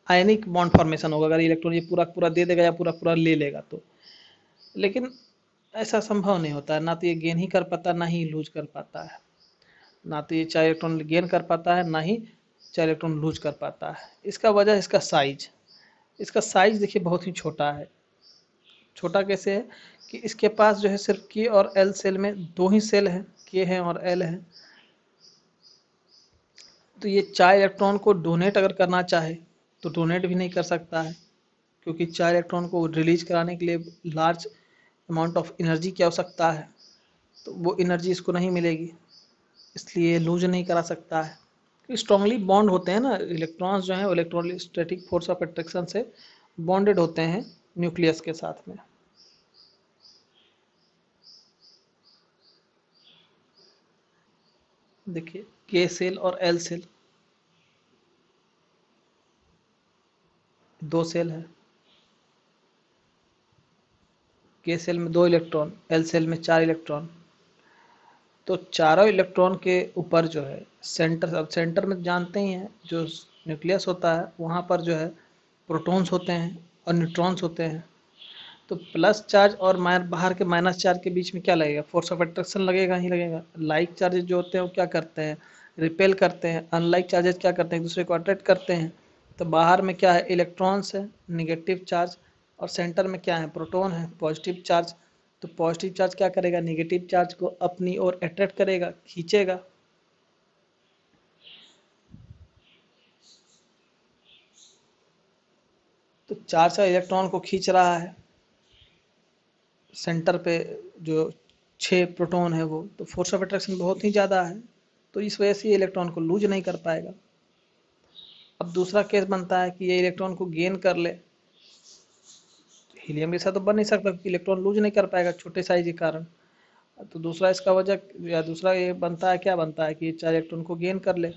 आयनिक बॉन्ड फॉर्मेशन होगा, अगर इलेक्ट्रॉन ये पूरा पूरा दे देगा या पूरा पूरा ले लेगा तो। लेकिन ऐसा संभव नहीं होता है, ना तो ये गेन ही कर पाता, ना ही लूज कर पाता है। ना तो ये 4 इलेक्ट्रॉन गेन कर पाता है, ना ही 4 इलेक्ट्रॉन लूज कर पाता है। इसका वजह इसका साइज, इसका साइज देखिए बहुत ही छोटा है। छोटा कैसे है कि इसके पास जो है सिर्फ के और एल सेल में 2 ही सेल हैं, के हैं और एल है। तो ये 4 इलेक्ट्रॉन को डोनेट अगर करना चाहे तो डोनेट भी नहीं कर सकता है, क्योंकि 4 इलेक्ट्रॉन को रिलीज कराने के लिए लार्ज अमाउंट ऑफ एनर्जी की आवश्यकता है, तो वो एनर्जी इसको नहीं मिलेगी, इसलिए लूज नहीं करा सकता है। स्ट्रांगली बॉन्ड होते हैं ना इलेक्ट्रॉन्स जो हैं, इलेक्ट्रोस्टैटिक फोर्स ऑफ अट्रैक्शन से बॉन्डेड होते हैं न्यूक्लियस के साथ में। देखिए के सेल और एल सेल, 2 सेल है, के सेल में 2 इलेक्ट्रॉन, एल सेल में 4 इलेक्ट्रॉन। तो चारों इलेक्ट्रॉन के ऊपर जो है सेंटर, अब सेंटर में जानते ही हैं जो न्यूक्लियस होता है वहाँ पर जो है प्रोटॉन्स होते हैं और न्यूट्रॉन्स होते हैं। तो प्लस चार्ज और बाहर के माइनस चार्ज के बीच में क्या लगेगा, फोर्स ऑफ अट्रैक्शन लगेगा ही लगेगा। लाइक चार्जेस जो होते हैं वो क्या करते हैं, रिपेल करते हैं, अनलाइक चार्जेस क्या करते हैं, एक दूसरे को अट्रैक्ट करते हैं। तो बाहर में क्या है, इलेक्ट्रॉन्स है निगेटिव चार्ज, और सेंटर में क्या है, प्रोटॉन है पॉजिटिव चार्ज। तो पॉजिटिव चार्ज क्या करेगा, निगेटिव चार्ज को अपनी ओर अट्रैक्ट करेगा, खींचेगा। तो 4 इलेक्ट्रॉन को खींच रहा है, सेंटर पे जो 6 प्रोटॉन है वो, तो फोर्स ऑफ अट्रैक्शन बहुत ही ज़्यादा है, तो इस वजह से ये इलेक्ट्रॉन को लूज नहीं कर पाएगा। अब दूसरा केस बनता है कि ये इलेक्ट्रॉन को गेन कर ले, हीलियम जैसा तो बन नहीं सकता क्योंकि इलेक्ट्रॉन लूज नहीं कर पाएगा छोटे साइज के कारण। तो दूसरा इसका वजह या दूसरा ये बनता है, क्या बनता है कि 4 इलेक्ट्रॉन को गेन कर ले।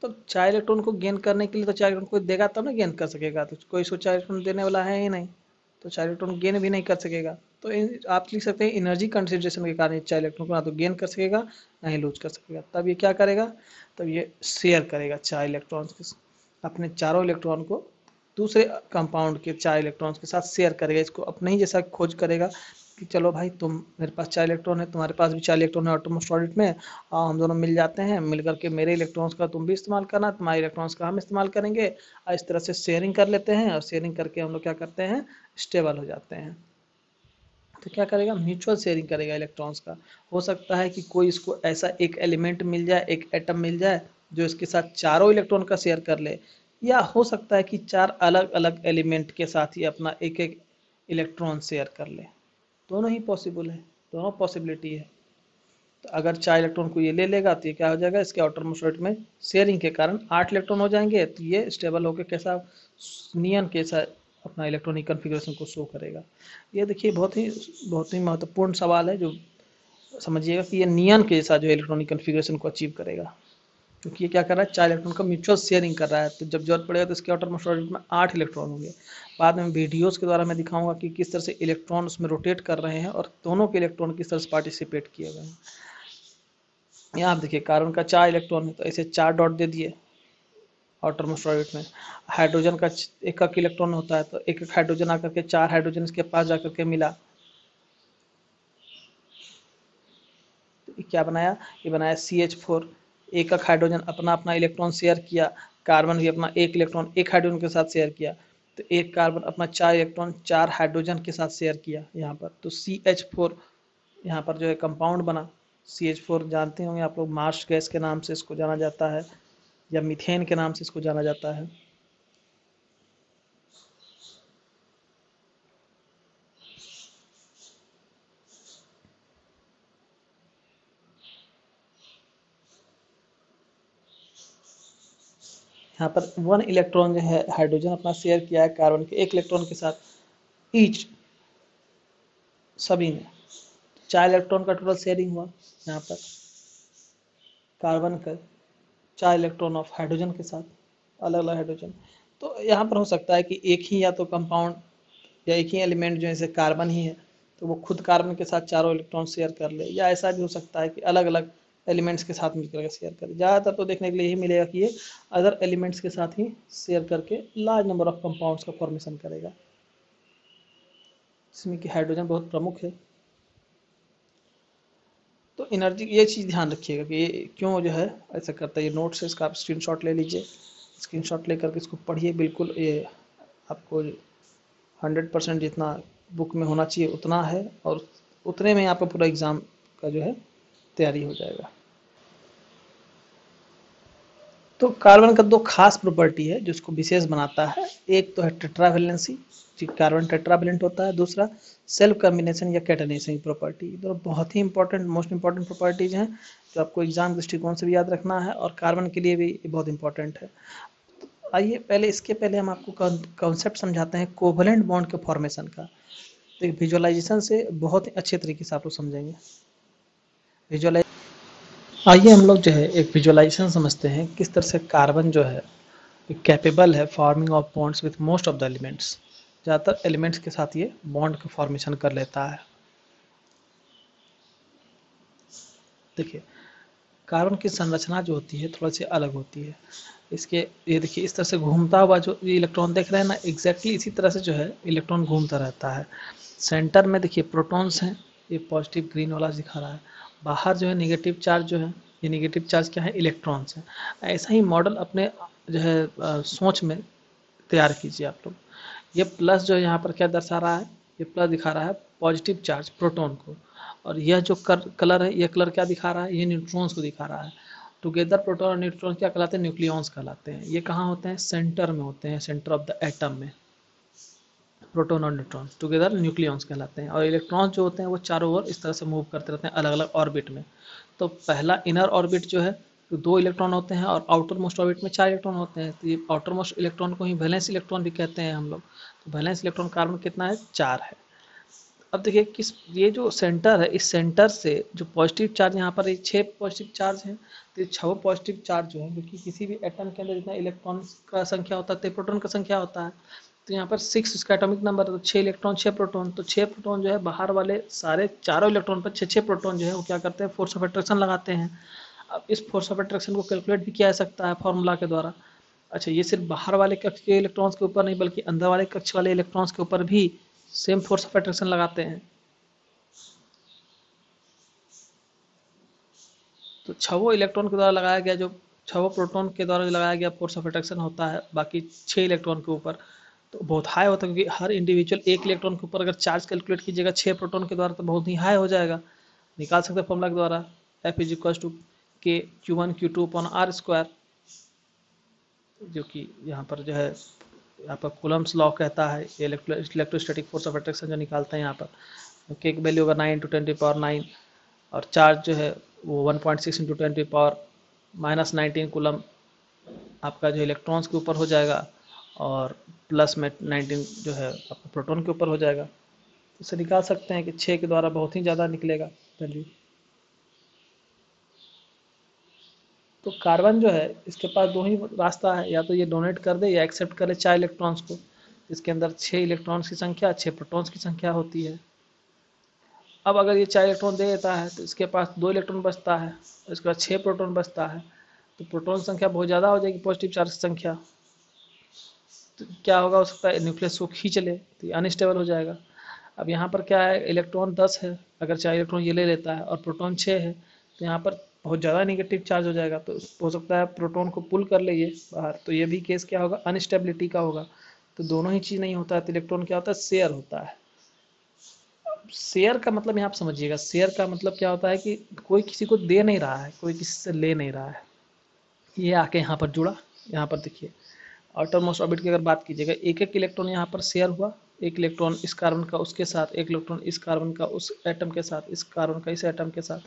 तो 4 इलेक्ट्रॉन को गेन करने के लिए तो 4 इलेक्ट्रॉन को देगा तब ना गेन कर सकेगा, तो कोई इसको 4 इलेक्ट्रॉन देने वाला है ही नहीं, तो 4 इलेक्ट्रॉन गेन भी नहीं कर सकेगा। तो आप लिख सकते हैं एनर्जी कंसंट्रेशन के कारण चार इलेक्ट्रॉन को ना तो गेन कर सकेगा ना ही लूज कर सकेगा। तब ये क्या करेगा, तब ये शेयर करेगा चार इलेक्ट्रॉन्स के, अपने चारों इलेक्ट्रॉन को दूसरे कंपाउंड के चार इलेक्ट्रॉन्स के साथ शेयर करेगा। इसको अपने ही जैसा खोज करेगा कि चलो भाई तुम, मेरे पास चार इलेक्ट्रॉन है, तुम्हारे पास भी चार इलेक्ट्रॉन है एटॉमिक ऑर्बिट में, और हम दोनों मिल जाते हैं, मिल करके मेरे इलेक्ट्रॉन्स का तुम भी इस्तेमाल करना, तुम्हारे इलेक्ट्रॉन्स का हम इस्तेमाल करेंगे, और इस तरह से शेयरिंग कर लेते हैं, और शेयरिंग करके हम लोग क्या करते हैं, स्टेबल हो जाते हैं। तो क्या करेगा, म्यूचुअल शेयरिंग करेगा इलेक्ट्रॉन्स का। हो सकता है कि कोई इसको ऐसा एक एलिमेंट मिल जाए, एक एटम मिल जाए जो इसके साथ चारों इलेक्ट्रॉन का शेयर कर ले, या हो सकता है कि चार अलग अलग एलिमेंट के साथ ही अपना एक एक इलेक्ट्रॉन शेयर कर ले। दोनों ही पॉसिबल है, दोनों पॉसिबिलिटी है। तो अगर चार इलेक्ट्रॉन को ये ले लेगा तो ये क्या हो जाएगा, इसके आउटर मोस्ट ऑर्बिट में शेयरिंग के कारण 8 इलेक्ट्रॉन हो जाएंगे, तो ये स्टेबल होकर कैसा नियन कैसा अपना इलेक्ट्रॉनिक कन्फिग्रेशन को शो करेगा। ये देखिए बहुत ही महत्वपूर्ण सवाल है, जो समझिएगा कि ये नियन के जैसा जो इलेक्ट्रॉनिक कन्फिग्रेशन को अचीव करेगा, क्योंकि ये क्या कर रहा है, चार इलेक्ट्रॉन का म्यूचुअल शेयरिंग कर रहा है। तो जब जरूरत पड़ेगा तो इसके आउटर मोस्ट ऑर्बिट में 8 इलेक्ट्रॉन होंगे। बाद में वीडियोस के द्वारा मैं दिखाऊंगा कि किस तरह से इलेक्ट्रॉन उसमें रोटेट कर रहे हैं और दोनों के इलेक्ट्रॉन किस तरह से पार्टिसिपेट किए गए हैं। यहाँ आप देखिए कार्बन का 4 इलेक्ट्रॉन है, तो ऐसे 4 डॉट दे दिए आउटर मोस्ट ऑर्बिट में। हाइड्रोजन का एक एक इलेक्ट्रॉन होता है, तो एक एक हाइड्रोजन आकर के 4 हाइड्रोजन इसके पास जाकर के मिला, तो क्या बनाया, ये बनाया CH4। एक एक हाइड्रोजन अपना अपना इलेक्ट्रॉन शेयर किया, कार्बन भी अपना एक इलेक्ट्रॉन एक हाइड्रोजन के साथ शेयर किया, तो एक कार्बन अपना 4 इलेक्ट्रॉन 4 हाइड्रोजन के साथ शेयर किया यहाँ पर, तो CH4 यहाँ पर जो है कंपाउंड बना। CH4 जानते होंगे आप लोग, मार्श गैस के नाम से इसको जाना जाता है, या मीथेन के नाम से इसको जाना जाता है। यहाँ पर 1 इलेक्ट्रॉन जो है हाइड्रोजन अपना शेयर किया है कार्बन के एक इलेक्ट्रॉन के साथ, ईच सभी ने 4 इलेक्ट्रॉन का टोटल शेयरिंग हुआ। यहाँ पर कार्बन का 4 इलेक्ट्रॉन ऑफ हाइड्रोजन के साथ, अलग अलग हाइड्रोजन। तो यहाँ पर हो सकता है कि एक ही या तो कंपाउंड या एक ही एलिमेंट जो है जैसे कार्बन ही है, तो वो खुद कार्बन के साथ चारों इलेक्ट्रॉन शेयर कर ले, या ऐसा भी हो सकता है कि अलग अलग एलिमेंट्स के साथ मिलकर शेयर करे। ज़्यादातर तो देखने के लिए यही मिलेगा कि ये अदर एलिमेंट्स के साथ ही शेयर करके लार्ज नंबर ऑफ कंपाउंड्स का फॉर्मेशन करेगा, इसमें कि हाइड्रोजन बहुत प्रमुख है। तो एनर्जी, ये चीज़ ध्यान रखिएगा कि ये क्यों जो है ऐसा करता है। ये नोट्स है, इसका आप स्क्रीनशॉट ले लीजिए, स्क्रीनशॉट लेकर के इसको पढ़िए बिल्कुल। ये आपको 100% जितना बुक में होना चाहिए उतना है, और उतने में आपका पूरा एग्ज़ाम का जो है तैयारी हो जाएगा। तो कार्बन का दो खास प्रॉपर्टी है जो इसको विशेष बनाता है। एक तो है टेट्रावेलेंसी, कार्बन टेट्रावेलेंट होता है। दूसरा सेल्फ कॉम्बिनेशन या कैटेनेशन की प्रॉपर्टी। दोनों बहुत ही इंपॉर्टेंट, मोस्ट इंपॉर्टेंट प्रॉपर्टीज हैं जो आपको एग्जाम दृष्टिकोण से भी याद रखना है, और कार्बन के लिए भी बहुत इंपॉर्टेंट है। आइए पहले इसके पहले हम आपको कॉन्सेप्ट समझाते हैं कोवलेंट बॉन्ड के फॉर्मेशन का। तो विजुअलाइजेशन से बहुत ही अच्छे तरीके से आप लोग समझेंगे। विजुअलाइज आइए हम लोग जो है एक विजुअलाइजेशन समझते हैं किस तरह से कार्बन जो है कैपेबल है forming of bonds with most of the elements. ज़्यादातर एलिमेंट्स के साथ ये बॉन्ड का फॉर्मेशन कर लेता है। देखिए कार्बन की संरचना जो होती है थोड़ा सी अलग होती है। इसके ये देखिए इस तरह से घूमता हुआ जो ये इलेक्ट्रॉन देख रहे हैं ना, एग्जैक्टली इसी तरह से जो है इलेक्ट्रॉन घूमता रहता है। सेंटर में देखिए प्रोटॉन्स हैं, ये पॉजिटिव ग्रीन वाला दिखा रहा है। बाहर जो है निगेटिव चार्ज जो है, ये निगेटिव चार्ज क्या है, इलेक्ट्रॉन्स हैं। ऐसा ही मॉडल अपने जो है सोच में तैयार कीजिए आप लोग। ये प्लस जो यहाँ पर क्या दर्शा रहा है, ये प्लस दिखा रहा है पॉजिटिव चार्ज प्रोटॉन को, और यह जो कलर है, ये कलर क्या दिखा रहा है, ये न्यूट्रॉन्स को दिखा रहा है। टुगेदर प्रोटॉन और न्यूट्रॉन क्या कहलाते हैं, न्यूक्लियॉन्स कहलाते हैं। ये कहाँ होते हैं, सेंटर में होते हैं, सेंटर ऑफ द एटम में। प्रोटॉन और न्यूट्रॉन टुगेदर न्यूक्लियॉन्स कहलाते हैं, और इलेक्ट्रॉन्स जो होते हैं वो चारों ओर इस तरह से मूव करते रहते हैं अलग अलग ऑर्बिट में। तो पहला इनर ऑर्बिट जो है तो 2 इलेक्ट्रॉन होते हैं, और आउटर मोस्ट ऑर्बिट में 4 इलेक्ट्रॉन होते हैं। तो ये आउटर मोस्ट इलेक्ट्रॉन को ही वैलेंस इलेक्ट्रॉन भी कहते हैं हम लोग। तो वैलेंस इलेक्ट्रॉन कार्बन कितना है, 4 है। अब देखिए किस, ये जो सेंटर है, इस सेंटर से जो पॉजिटिव चार्ज यहाँ पर 6 पॉजिटिव चार्ज हैं, तो 6 पॉजिटिव चार्ज जो है, क्योंकि किसी भी एटम के अंदर जितना इलेक्ट्रॉन का संख्या होता है प्रोटॉन का संख्या होता है, तो यहाँ पर 6 इसका एटॉमिक नंबर है, तो 6 इलेक्ट्रॉन 6 प्रोटॉन, तो 6 प्रोटॉन जो है बाहर वाले सारे चारों इलेक्ट्रॉन पर 6 प्रोटॉन जो है वो क्या करते हैं, फोर्स ऑफ अट्रैक्शन लगाते हैं। अब इस फोर्स ऑफ अट्रैक्शन को कैलकुलेट भी किया जा सकता है फॉर्मूला के द्वारा। अच्छा, ये सिर्फ बाहर वाले कक्ष के इलेक्ट्रॉन्स के ऊपर नहीं बल्कि अंदर वाले कक्ष वाले इलेक्ट्रॉन्स के ऊपर भी सेम फोर्स ऑफ अट्रैक्शन लगाते हैं। तो छवो इलेक्ट्रॉन के द्वारा लगाया गया, जो छवो प्रोटॉन के द्वारा जो लगाया गया फोर्स ऑफ अट्रैक्शन होता है बाकी 6 इलेक्ट्रॉन के ऊपर, तो बहुत हाई होता है, क्योंकि हर इंडिविजुअल एक इलेक्ट्रॉन के ऊपर अगर चार्ज कैलकुलेट कीजिएगा 6 प्रोटॉन के द्वारा तो बहुत ही हाई हो जाएगा। निकाल सकते हैं फॉर्मूला के द्वारा, F इज इक्वल टू के Q1 Q2 upon R square, जो कि यहाँ पर जो है यहाँ पर कूलम्स लॉ कहता है, इलेक्ट्रोस्टैटिक फोर्स ऑफ अट्रैक्शन जो निकालते हैं यहाँ पर, के की वैल्यू होगा 9 × 10⁻⁹ और चार्ज जो है वो 1.6 × 10⁻−19 कूलम आपका जो इलेक्ट्रॉन्स के ऊपर हो जाएगा और प्लस में 19 जो है आपका प्रोटॉन के ऊपर हो जाएगा। इसे निकाल सकते हैं कि 6 के द्वारा बहुत ही ज़्यादा निकलेगा वैल्यू। तो कार्बन जो है इसके पास दो ही रास्ता है, या तो ये डोनेट कर दे या एक्सेप्ट करे 4 इलेक्ट्रॉन्स को। इसके अंदर 6 इलेक्ट्रॉन्स की संख्या 6 प्रोटॉन्स की संख्या होती है। अब अगर ये 4 इलेक्ट्रॉन दे देता है तो इसके पास 2 इलेक्ट्रॉन बचता है, इसके बाद 6 प्रोटॉन बचता है, तो प्रोटॉन संख्या बहुत ज़्यादा हो जाएगी पॉजिटिव चार्ज की संख्या। तो क्या होगा, हो सकता है न्यूक्लियस को खींच ले तो ये अनस्टेबल हो जाएगा। अब यहाँ पर क्या है, इलेक्ट्रॉन 10 है, अगर 4 इलेक्ट्रॉन ये ले लेता है और प्रोटॉन 6 है, तो यहाँ पर बहुत ज़्यादा नेगेटिव चार्ज हो जाएगा, तो हो सकता है प्रोटॉन को पुल कर ले ये बाहर, तो ये भी केस क्या होगा, अनस्टेबिलिटी का होगा। तो दोनों ही चीज़ नहीं होता है, तो इलेक्ट्रॉन क्या होता है, शेयर होता है। शेयर का मतलब यहाँ आप समझिएगा, शेयर का मतलब क्या होता है कि कोई किसी को दे नहीं रहा है, कोई किसी से ले नहीं रहा है। ये आके यहाँ पर जुड़ा, यहाँ पर देखिए आउटर मोस्ट ऑर्बिट की अगर बात कीजिएगा, एक एक इलेक्ट्रॉन यहाँ पर शेयर हुआ, एक इलेक्ट्रॉन इस कार्बन का उसके साथ, एक इलेक्ट्रॉन इस कार्बन का उस एटम के साथ, इस कार्बन का इस एटम के साथ,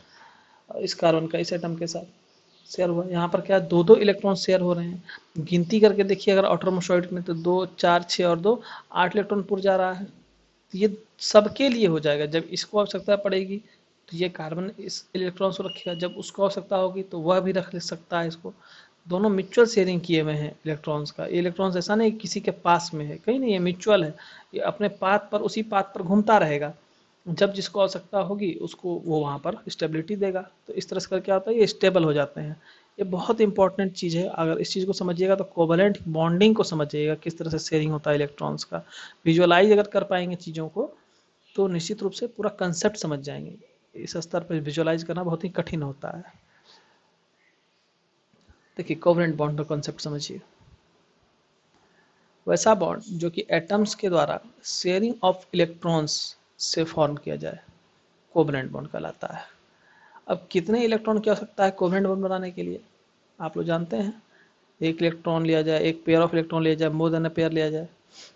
इस कार्बन का इस एटम के साथ शेयर हुआ। यहाँ पर क्या दो दो इलेक्ट्रॉन शेयर हो रहे हैं। गिनती करके देखिए अगर आउटर मोस्ट ऑर्बिट में, तो 2 4 6 और 2 8 इलेक्ट्रॉन पुर जा रहा है। तो ये सबके लिए हो जाएगा। जब इसको आवश्यकता पड़ेगी तो ये कार्बन इस इलेक्ट्रॉन को रखेगा, जब उसको आवश्यकता होगी तो वह भी रख सकता है इसको। दोनों म्यूचुअल शेयरिंग किए हुए हैं इलेक्ट्रॉन्स का। ये इलेक्ट्रॉन्स ऐसा नहीं किसी के पास में है, कहीं नहीं, ये म्यूचुअल है। ये अपने पाथ पर, उसी पाथ पर घूमता रहेगा, जब जिसको आवश्यकता होगी उसको वो वहाँ पर स्टेबिलिटी देगा। तो इस तरह से कर क्या होता है, ये स्टेबल हो जाते हैं। ये बहुत इंपॉर्टेंट चीज़ है, अगर इस चीज़ को समझिएगा तो कोवलेंट बॉन्डिंग को समझिएगा, किस तरह से शेयरिंग होता है इलेक्ट्रॉन्स का। विजुअलाइज अगर कर पाएंगे चीज़ों को तो निश्चित रूप से पूरा कंसेप्ट समझ जाएंगे। इस स्तर पर विजुअलाइज करना बहुत ही कठिन होता है। देखिए कोवलेंट बॉन्ड का कॉन्सेप्ट समझिए, वैसा बॉन्ड जो कि एटम्स के द्वारा शेयरिंग ऑफ इलेक्ट्रॉन्स से फॉर्म किया जाए, कोवलेंट बॉन्ड कहलाता है। अब कितने इलेक्ट्रॉन की आवश्यकता है कोवलेंट बॉन्ड बनाने के लिए, आप लोग जानते हैं। एक इलेक्ट्रॉन लिया जाए, एक पेयर ऑफ इलेक्ट्रॉन लिया जाए, मोर देन अ पेयर लिया जाए।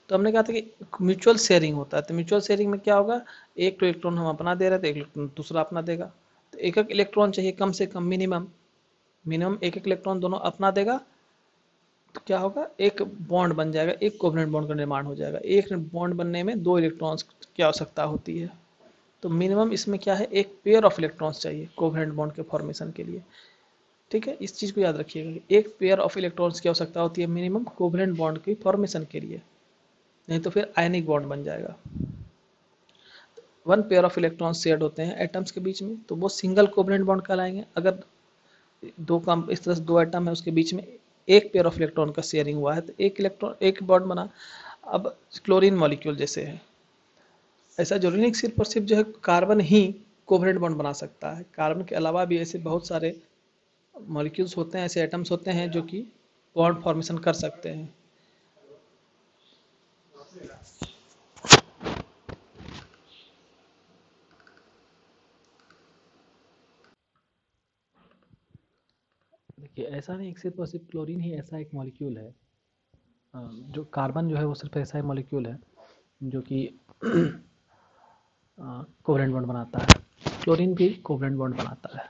तो हमने कहा था कि म्यूचुअल शेयरिंग होता है, तो म्यूचुअल शेयरिंग में क्या होगा, एक तो इलेक्ट्रॉन हम अपना दे रहे थे, एक इलेक्ट्रॉन दूसरा अपना देगा। तो एक एक इलेक्ट्रॉन चाहिए कम से कम, मिनिमम एक एक इलेक्ट्रॉन दोनों अपना देगा। तो क्या होगा, एक बॉन्ड बन जाएगा, एक कोवलेंट बॉन्ड का निर्माण हो जाएगा। एक बॉन्ड बनने में 2 इलेक्ट्रॉन्स की आवश्यकता होती है। तो मिनिमम इसमें क्या है, एक पेयर ऑफ इलेक्ट्रॉन्स चाहिए कोवलेंट बॉन्ड के फॉर्मेशन के लिए। ठीक है, इस चीज़ को याद रखिएगा, एक पेयर ऑफ इलेक्ट्रॉन्स की आवश्यकता होती है मिनिमम कोवलेंट बॉन्ड की फॉर्मेशन के लिए, नहीं तो फिर आयनिक बॉन्ड बन जाएगा। 1 पेयर ऑफ इलेक्ट्रॉन्स शेयर्ड होते हैं एटम्स के बीच में, तो वो सिंगल कोवलेंट बॉन्ड कहलाएंगे। अगर दो कम इस तरह से 2 एटम है, उसके बीच में एक पेयर ऑफ इलेक्ट्रॉन का शेयरिंग हुआ है, तो एक इलेक्ट्रॉन एक बॉन्ड बना। अब क्लोरीन मॉलिक्यूल जैसे है, ऐसा जरूरी नहीं सिर्फ और सिर्फ जो है कार्बन ही कोवलेंट बॉन्ड बना सकता है। कार्बन के अलावा भी ऐसे बहुत सारे मॉलिक्यूल्स होते हैं, ऐसे एटम्स होते हैं जो कि बॉन्ड फॉर्मेशन कर सकते हैं। देखिए ऐसा नहीं सिर्फ और सिर्फ क्लोरीन ही ऐसा एक मॉलिक्यूल है, जो कार्बन जो है वो सिर्फ ऐसा ही मॉलिक्यूल है जो कि कोवलेंट बॉन्ड बनाता है। क्लोरीन भी कोवलेंट बॉन्ड बनाता है।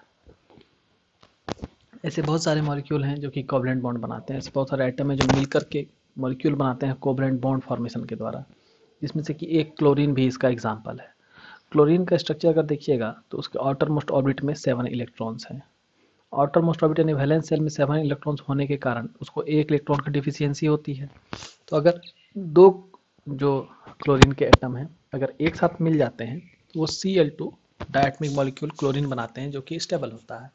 ऐसे बहुत सारे मॉलिक्यूल हैं जो कि कोवलेंट बॉन्ड बनाते हैं। ऐसे बहुत सारे आइटम हैं जो मिल करके मॉलिक्यूल बनाते हैं कोवलेंट बॉन्ड फॉर्मेशन के द्वारा, जिसमें से कि एक क्लोरीन भी इसका एग्जाम्पल है। क्लोरीन का स्ट्रक्चर अगर देखिएगा तो उसके आउटर मोस्ट ऑर्बिट में 7 इलेक्ट्रॉन्स हैं। आउटर मोस्ट ऑर्बिट यानी वैलेंस शेल में 7 इलेक्ट्रॉन्स होने के कारण उसको एक इलेक्ट्रॉन की डिफिशियंसी होती है। तो अगर 2 जो क्लोरीन के एटम हैं अगर एक साथ मिल जाते हैं तो वो Cl2 डायटमिक मॉलिक्यूल क्लोरीन बनाते हैं जो कि स्टेबल होता है।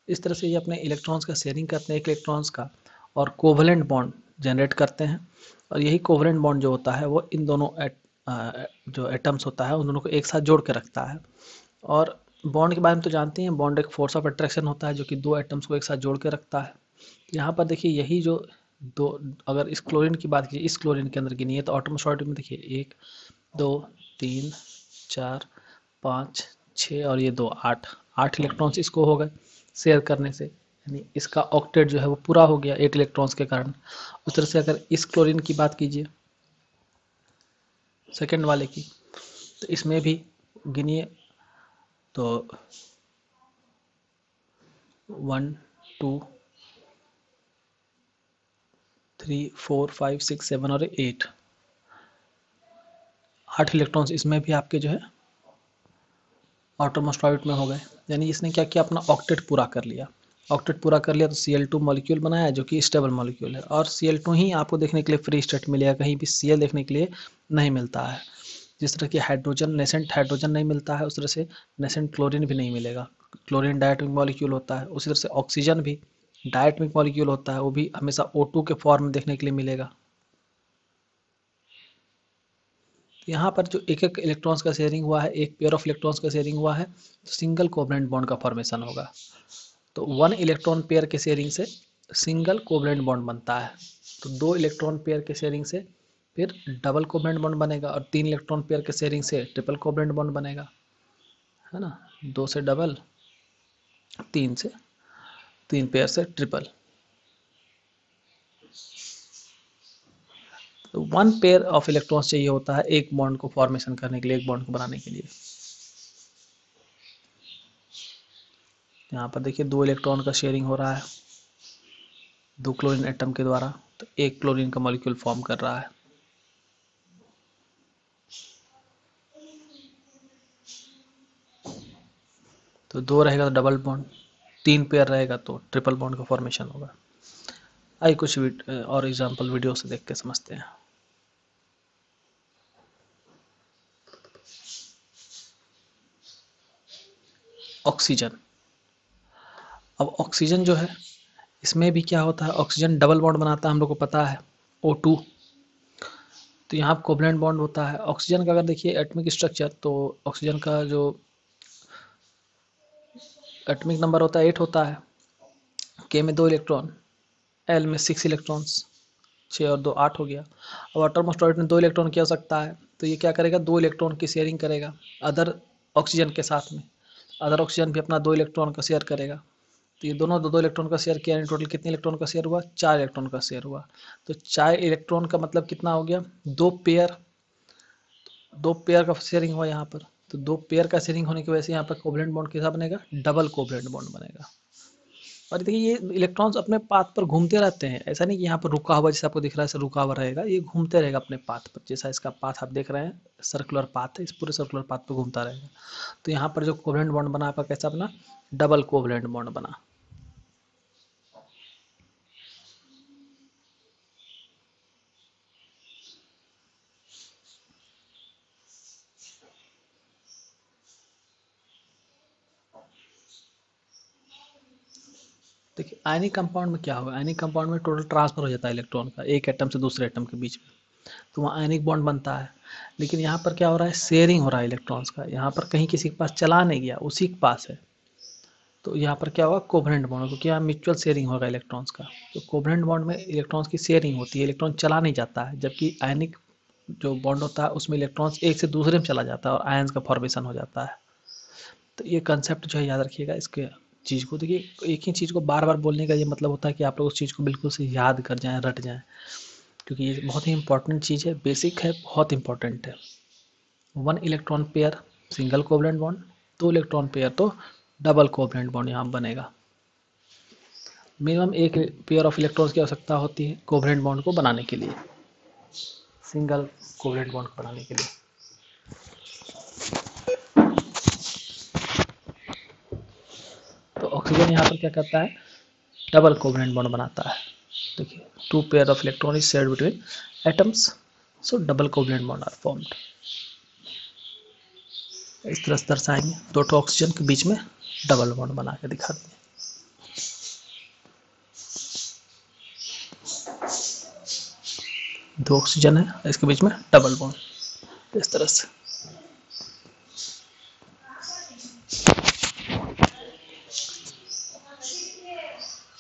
इस तरह से ये अपने इलेक्ट्रॉन्स का शेयरिंग करते हैं, एक इलेक्ट्रॉन्स का, और कोवलेंट बॉन्ड जनरेट करते हैं। और यही कोवलेंट बॉन्ड जो होता है वो इन दोनों जो एटम्स होता है उन दोनों को एक साथ जोड़ के रखता है। और बॉन्ड के बारे में तो जानते हैं, बॉन्ड एक फोर्स ऑफ अट्रैक्शन होता है जो कि दो एटम्स को एक साथ जोड़ के रखता है। यहाँ पर देखिए यही जो दो, अगर इस क्लोरीन की बात कीजिए, इस क्लोरीन के अंदर गिनिए तो ऑटोमोस्टॉइड में देखिए 1 2 3 4 5 6 और ये 2 8 इलेक्ट्रॉन्स इसको हो गए शेयर करने से, यानी इसका ऑक्टेट जो है वो पूरा हो गया 8 इलेक्ट्रॉन्स के कारण। उस तरह से अगर इस क्लोरीन की बात कीजिए सेकेंड वाले की, तो इसमें भी गिनिए तो 1 2 3 4 5 6 7 और 8 इलेक्ट्रॉन्स इसमें भी आपके जो है ऑटोमोस्टॉइड में हो गए। यानी इसने क्या किया, अपना ऑक्टेट पूरा कर लिया। ऑक्टेट पूरा कर लिया तो Cl2 मॉलिक्यूल बनाया जो कि स्टेबल मॉलिक्यूल है। और Cl2 ही आपको देखने के लिए फ्री स्टेट मिलेगा, कहीं भी Cl देखने के लिए नहीं मिलता है। जिस तरह की हाइड्रोजन नेसेंट हाइड्रोजन नहीं मिलता है उस तरह से नेसेंट क्लोरीन भी नहीं मिलेगा। क्लोरीन डायटोमिक मॉलिक्यूल होता है, उसी तरह से ऑक्सीजन भी डायटोमिक मॉलिक्यूल होता है, वो भी हमेशा O2 के फॉर्म में देखने के लिए मिलेगा। यहाँ पर जो एक एक इलेक्ट्रॉन्स का शेयरिंग हुआ है, एक पेयर ऑफ इलेक्ट्रॉन्स का शेयरिंग हुआ है, तो सिंगल कोवलेंट बॉन्ड का फॉर्मेशन होगा। तो 1 इलेक्ट्रॉन पेयर के शेयरिंग से सिंगल कोवलेंट बॉन्ड बनता है। तो 2 इलेक्ट्रॉन पेयर के शेयरिंग से फिर डबल कोवलेंट बॉन्ड बनेगा, और 3 इलेक्ट्रॉन पेयर के शेयरिंग से ट्रिपल कोवलेंट बॉन्ड बनेगा, है ना। 2 से डबल, 3 पेयर से ट्रिपल। तो 1 पेयर ऑफ इलेक्ट्रॉन्स चाहिए होता है एक बॉन्ड को फॉर्मेशन करने के लिए, एक बॉन्ड को बनाने के लिए। यहाँ पर देखिए 2 इलेक्ट्रॉन का शेयरिंग हो रहा है 2 क्लोरीन एटम के द्वारा, तो एक क्लोरीन का मॉलिक्यूल फॉर्म कर रहा है। तो 2 रहेगा तो डबल बॉन्ड, 3 पेयर रहेगा तो ट्रिपल बॉन्ड का फॉर्मेशन होगा। आइए कुछ और एग्जांपल वीडियो से देख के समझते हैं। ऑक्सीजन। अब ऑक्सीजन जो है इसमें भी क्या होता है, ऑक्सीजन डबल बॉन्ड बनाता है, हम लोग को पता है O2। तो यहाँ कोवलेंट बॉन्ड होता है। ऑक्सीजन का अगर देखिए एटॉमिक स्ट्रक्चर, तो ऑक्सीजन का जो एटॉमिक नंबर होता है 8 होता है, के में 2 इलेक्ट्रॉन, एल में 6 इलेक्ट्रॉन्स, 6 और 2 8 हो गया। अब ऑटोमोस्टॉइड में 2 इलेक्ट्रॉन की आवश्यकता है, तो ये क्या करेगा, 2 इलेक्ट्रॉन की शेयरिंग करेगा अदर ऑक्सीजन के साथ में। अदर ऑक्सीजन भी अपना 2 इलेक्ट्रॉन का शेयर करेगा। तो ये दोनों 2 इलेक्ट्रॉन का शेयर किया, टोटल कितने इलेक्ट्रॉन का शेयर हुआ, 4 इलेक्ट्रॉन का शेयर हुआ। तो 4 इलेक्ट्रॉन का मतलब कितना हो गया, 2 पेयर का शेयरिंग हुआ यहाँ पर। तो 2 पेयर का शेयरिंग होने की वजह से यहाँ पर कोवलेंट बॉन्ड कैसा बनेगा, डबल कोवलेंट बॉन्ड बनेगा। और देखिए ये इलेक्ट्रॉन्स अपने पाथ पर घूमते रहते हैं, ऐसा नहीं कि यहाँ पर रुका हुआ, जैसे आपको दिख रहा है ऐसा रुका हुआ रहेगा, ये घूमते रहेगा अपने पाथ पर। जैसा इसका पाथ आप देख रहे हैं सर्कुलर पाथ है, इस पूरे सर्कुलर पाथ पर घूमता रहेगा। तो यहाँ पर जो कोवलेंट बॉन्ड बना आपका कैसा बना, डबल कोवलेंट बॉन्ड बना। देखिए आयनिक कंपाउंड में क्या होगा, आयनिक कंपाउंड में टोटल ट्रांसफर हो जाता है इलेक्ट्रॉन का एक एटम से दूसरे एटम के बीच में, तो वहाँ आयनिक बॉन्ड बनता है। लेकिन यहाँ पर क्या हो रहा है, शेयरिंग हो रहा है इलेक्ट्रॉन्स का, यहाँ पर कहीं किसी के पास चला नहीं गया, उसी के पास है। तो यहाँ पर क्या होगा, कोवलेंट बॉन्ड, क्योंकि यहाँ म्यूचुअल शेयरिंग होगा इलेक्ट्रॉन्स का। तो कोवलेंट बॉन्ड में इलेक्ट्रॉन्स की शेयरिंग होती है, इलेक्ट्रॉन चला नहीं जाता है। जबकि आयनिक जो बॉन्ड होता है उसमें इलेक्ट्रॉन्स एक से दूसरे में चला जाता है और आयंस का फॉर्मेशन हो जाता है। तो ये कंसेप्ट जो है याद रखिएगा इसके चीज़ को। देखिए एक ही चीज़ को बार बार बोलने का ये मतलब होता है कि आप लोग उस चीज़ को बिल्कुल से याद कर जाएं, रट जाएं, क्योंकि ये बहुत ही इंपॉर्टेंट चीज़ है, बेसिक है, बहुत इंपॉर्टेंट है। 1 electron pair single covalent bond, 2 electron pair तो डबल कोवलेंट बॉन्ड यहाँ बनेगा। मिनिमम एक पेयर ऑफ इलेक्ट्रॉन्स की आवश्यकता होती है कोवलेंट बॉन्ड को बनाने के लिए, सिंगल कोवलेंट बॉन्ड को बनाने के लिए। तो ऑक्सीजन यहाँ पर क्या करता है, डबल कोवलेंट बॉन्ड बनाता है। देखिए 2 pair of electron is shared between atoms, so double covalent bond are formed. इस तरह से दर्शाएंगे, दो ऑक्सीजन के बीच में डबल बॉन्ड बना के दिखा देंगे। दो ऑक्सीजन है, इसके बीच में डबल बॉन्ड, इस तरह से।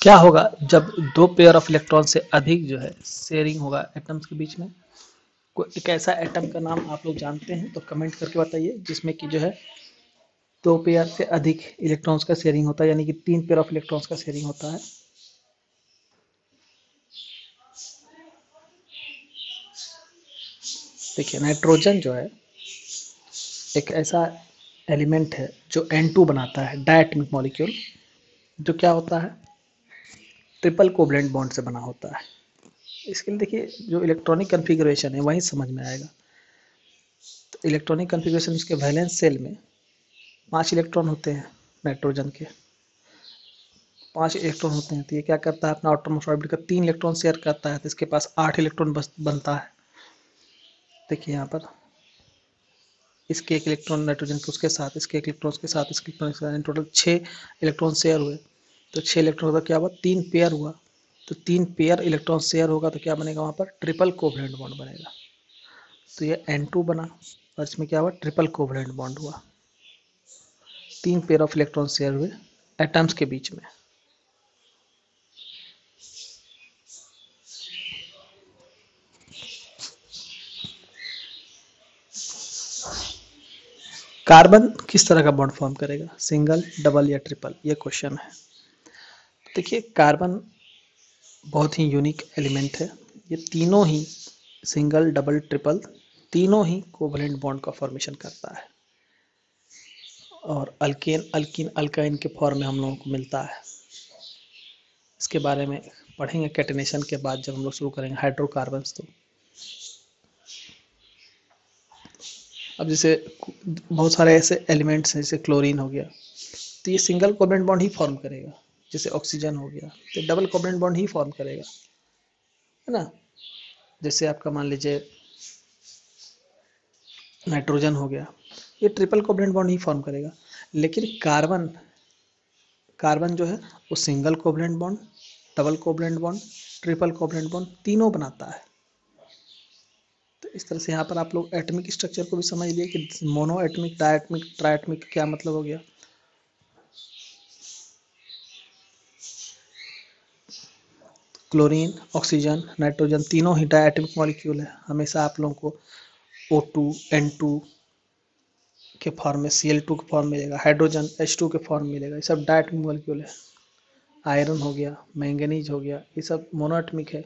क्या होगा जब दो पेयर ऑफ इलेक्ट्रॉन से अधिक जो है शेयरिंग होगा एटम्स के बीच में? कोई एक ऐसा एटम का नाम आप लोग जानते हैं तो कमेंट करके बताइए, जिसमें कि जो है दो पेयर से अधिक इलेक्ट्रॉन्स का शेयरिंग होता है, यानी कि 3 पेयर ऑफ इलेक्ट्रॉन्स का शेयरिंग होता है। देखिए, नाइट्रोजन जो है एक ऐसा एलिमेंट है जो N2 बनाता है, डायटोमिक मॉलिक्यूल, जो क्या होता है, ट्रिपल कोवलेंट बॉन्ड से बना होता है। इसके लिए देखिए जो इलेक्ट्रॉनिक कन्फिग्रेशन है वही समझ में आएगा। तो इलेक्ट्रॉनिक कन्फिग्रेशन, उसके वैलेंस सेल में 5 इलेक्ट्रॉन होते हैं, नाइट्रोजन के 5 इलेक्ट्रॉन होते हैं। तो ये क्या करता है, अपना आउटरमोस्ट ऑर्बिट का 3 इलेक्ट्रॉन शेयर करता है, तो इसके पास 8 इलेक्ट्रॉन बनता है। देखिए यहाँ पर इसके एक इलेक्ट्रॉन नाइट्रोजन के उसके साथ, इसके एक इलेक्ट्रॉन के साथ, इसके इलेक्ट्रॉन के साथ, टोटल 6 इलेक्ट्रॉन शेयर हुए। तो 6 इलेक्ट्रॉन का क्या हुआ, 3 पेयर हुआ। तो 3 पेयर इलेक्ट्रॉन शेयर होगा तो क्या बनेगा, वहाँ पर ट्रिपल कोवलेंट बॉन्ड बनेगा। तो ये N2 बना और इसमें क्या हुआ, ट्रिपल कोवलेंट बॉन्ड हुआ। 3 पेयर ऑफ इलेक्ट्रॉन शेयर हुए एटम्स के बीच में। कार्बन किस तरह का बॉन्ड फॉर्म करेगा, सिंगल, डबल या ट्रिपल, ये क्वेश्चन है। देखिए कार्बन बहुत ही यूनिक एलिमेंट है। ये तीनों ही सिंगल, डबल, ट्रिपल, तीनों ही कोवलेंट बॉन्ड का फॉर्मेशन करता है और अल्केन, अल्किन, अल्काइन के फॉर्म में हम लोगों को मिलता है। इसके बारे में पढ़ेंगे कैटेनेशन के बाद, जब हम लोग शुरू करेंगे हाइड्रोकार्बन्स। तो अब जैसे बहुत सारे ऐसे एलिमेंट्स हैं, जैसे क्लोरीन हो गया, तो ये सिंगल कोवलेंट बॉन्ड ही फॉर्म करेगा। जैसे ऑक्सीजन हो गया तो डबल कोवलेंट बॉन्ड ही फॉर्म करेगा, है ना। जैसे आपका मान लीजिए नाइट्रोजन हो गया, ये ट्रिपल कोवलेंट बॉन्ड ही फॉर्म करेगा। लेकिन कार्बन, कार्बन जो है वो single covalent bond, double covalent bond, triple covalent bond तीनों बनाता है। तो इस तरह से यहाँ पर आप लोग एटॉमिक स्ट्रक्चर को भी समझ लिए कि मोनो एटमिक, डायटमिक, ट्राइएटमिक क्या मतलब हो गया। क्लोरीन, ऑक्सीजन, नाइट्रोजन तीनों ही डायटमिक मॉलिक्यूल है। हमेशा आप लोगों को O2, N2 के फॉर्म में, Cl2 के फॉर्म मिलेगा, हाइड्रोजन H2 के फॉर्म मिलेगा। ये सब डायटमिक मॉलिक्यूल है। आयरन हो गया, मैंगनीज हो गया, ये सब मोनोएटमिक है।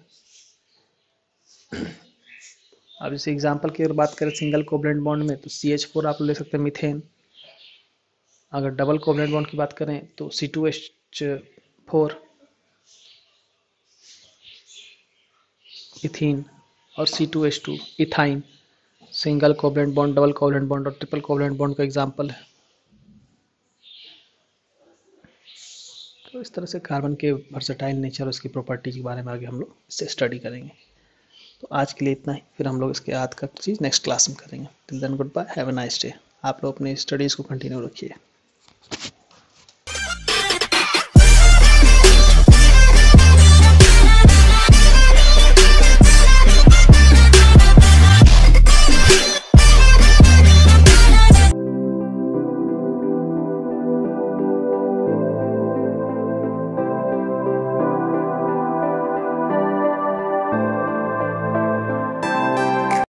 अब जैसे एग्जांपल की अगर बात करें सिंगल कोवलेंट बॉन्ड में, तो CH4 आप ले सकते हैं, मीथेन। अगर डबल कोवलेंट बॉन्ड की बात करें तो C2H4, इथीन, और C2H2, ethyne. Single covalent bond, double covalent bond और ट्रिपल कोवलेंट बॉन्ड का एग्जांपल है। तो इस तरह से कार्बन के वर्सेटाइल नेचर और इसकी प्रॉपर्टीज के बारे में आगे हम लोग इससे स्टडी करेंगे। तो आज के लिए इतना ही, फिर हम लोग इसके बाद का चीज़ नेक्स्ट क्लास में करेंगे। Till then good bye, have a nice day. आप लोग अपनी स्टडीज़ को कंटिन्यू रखिए।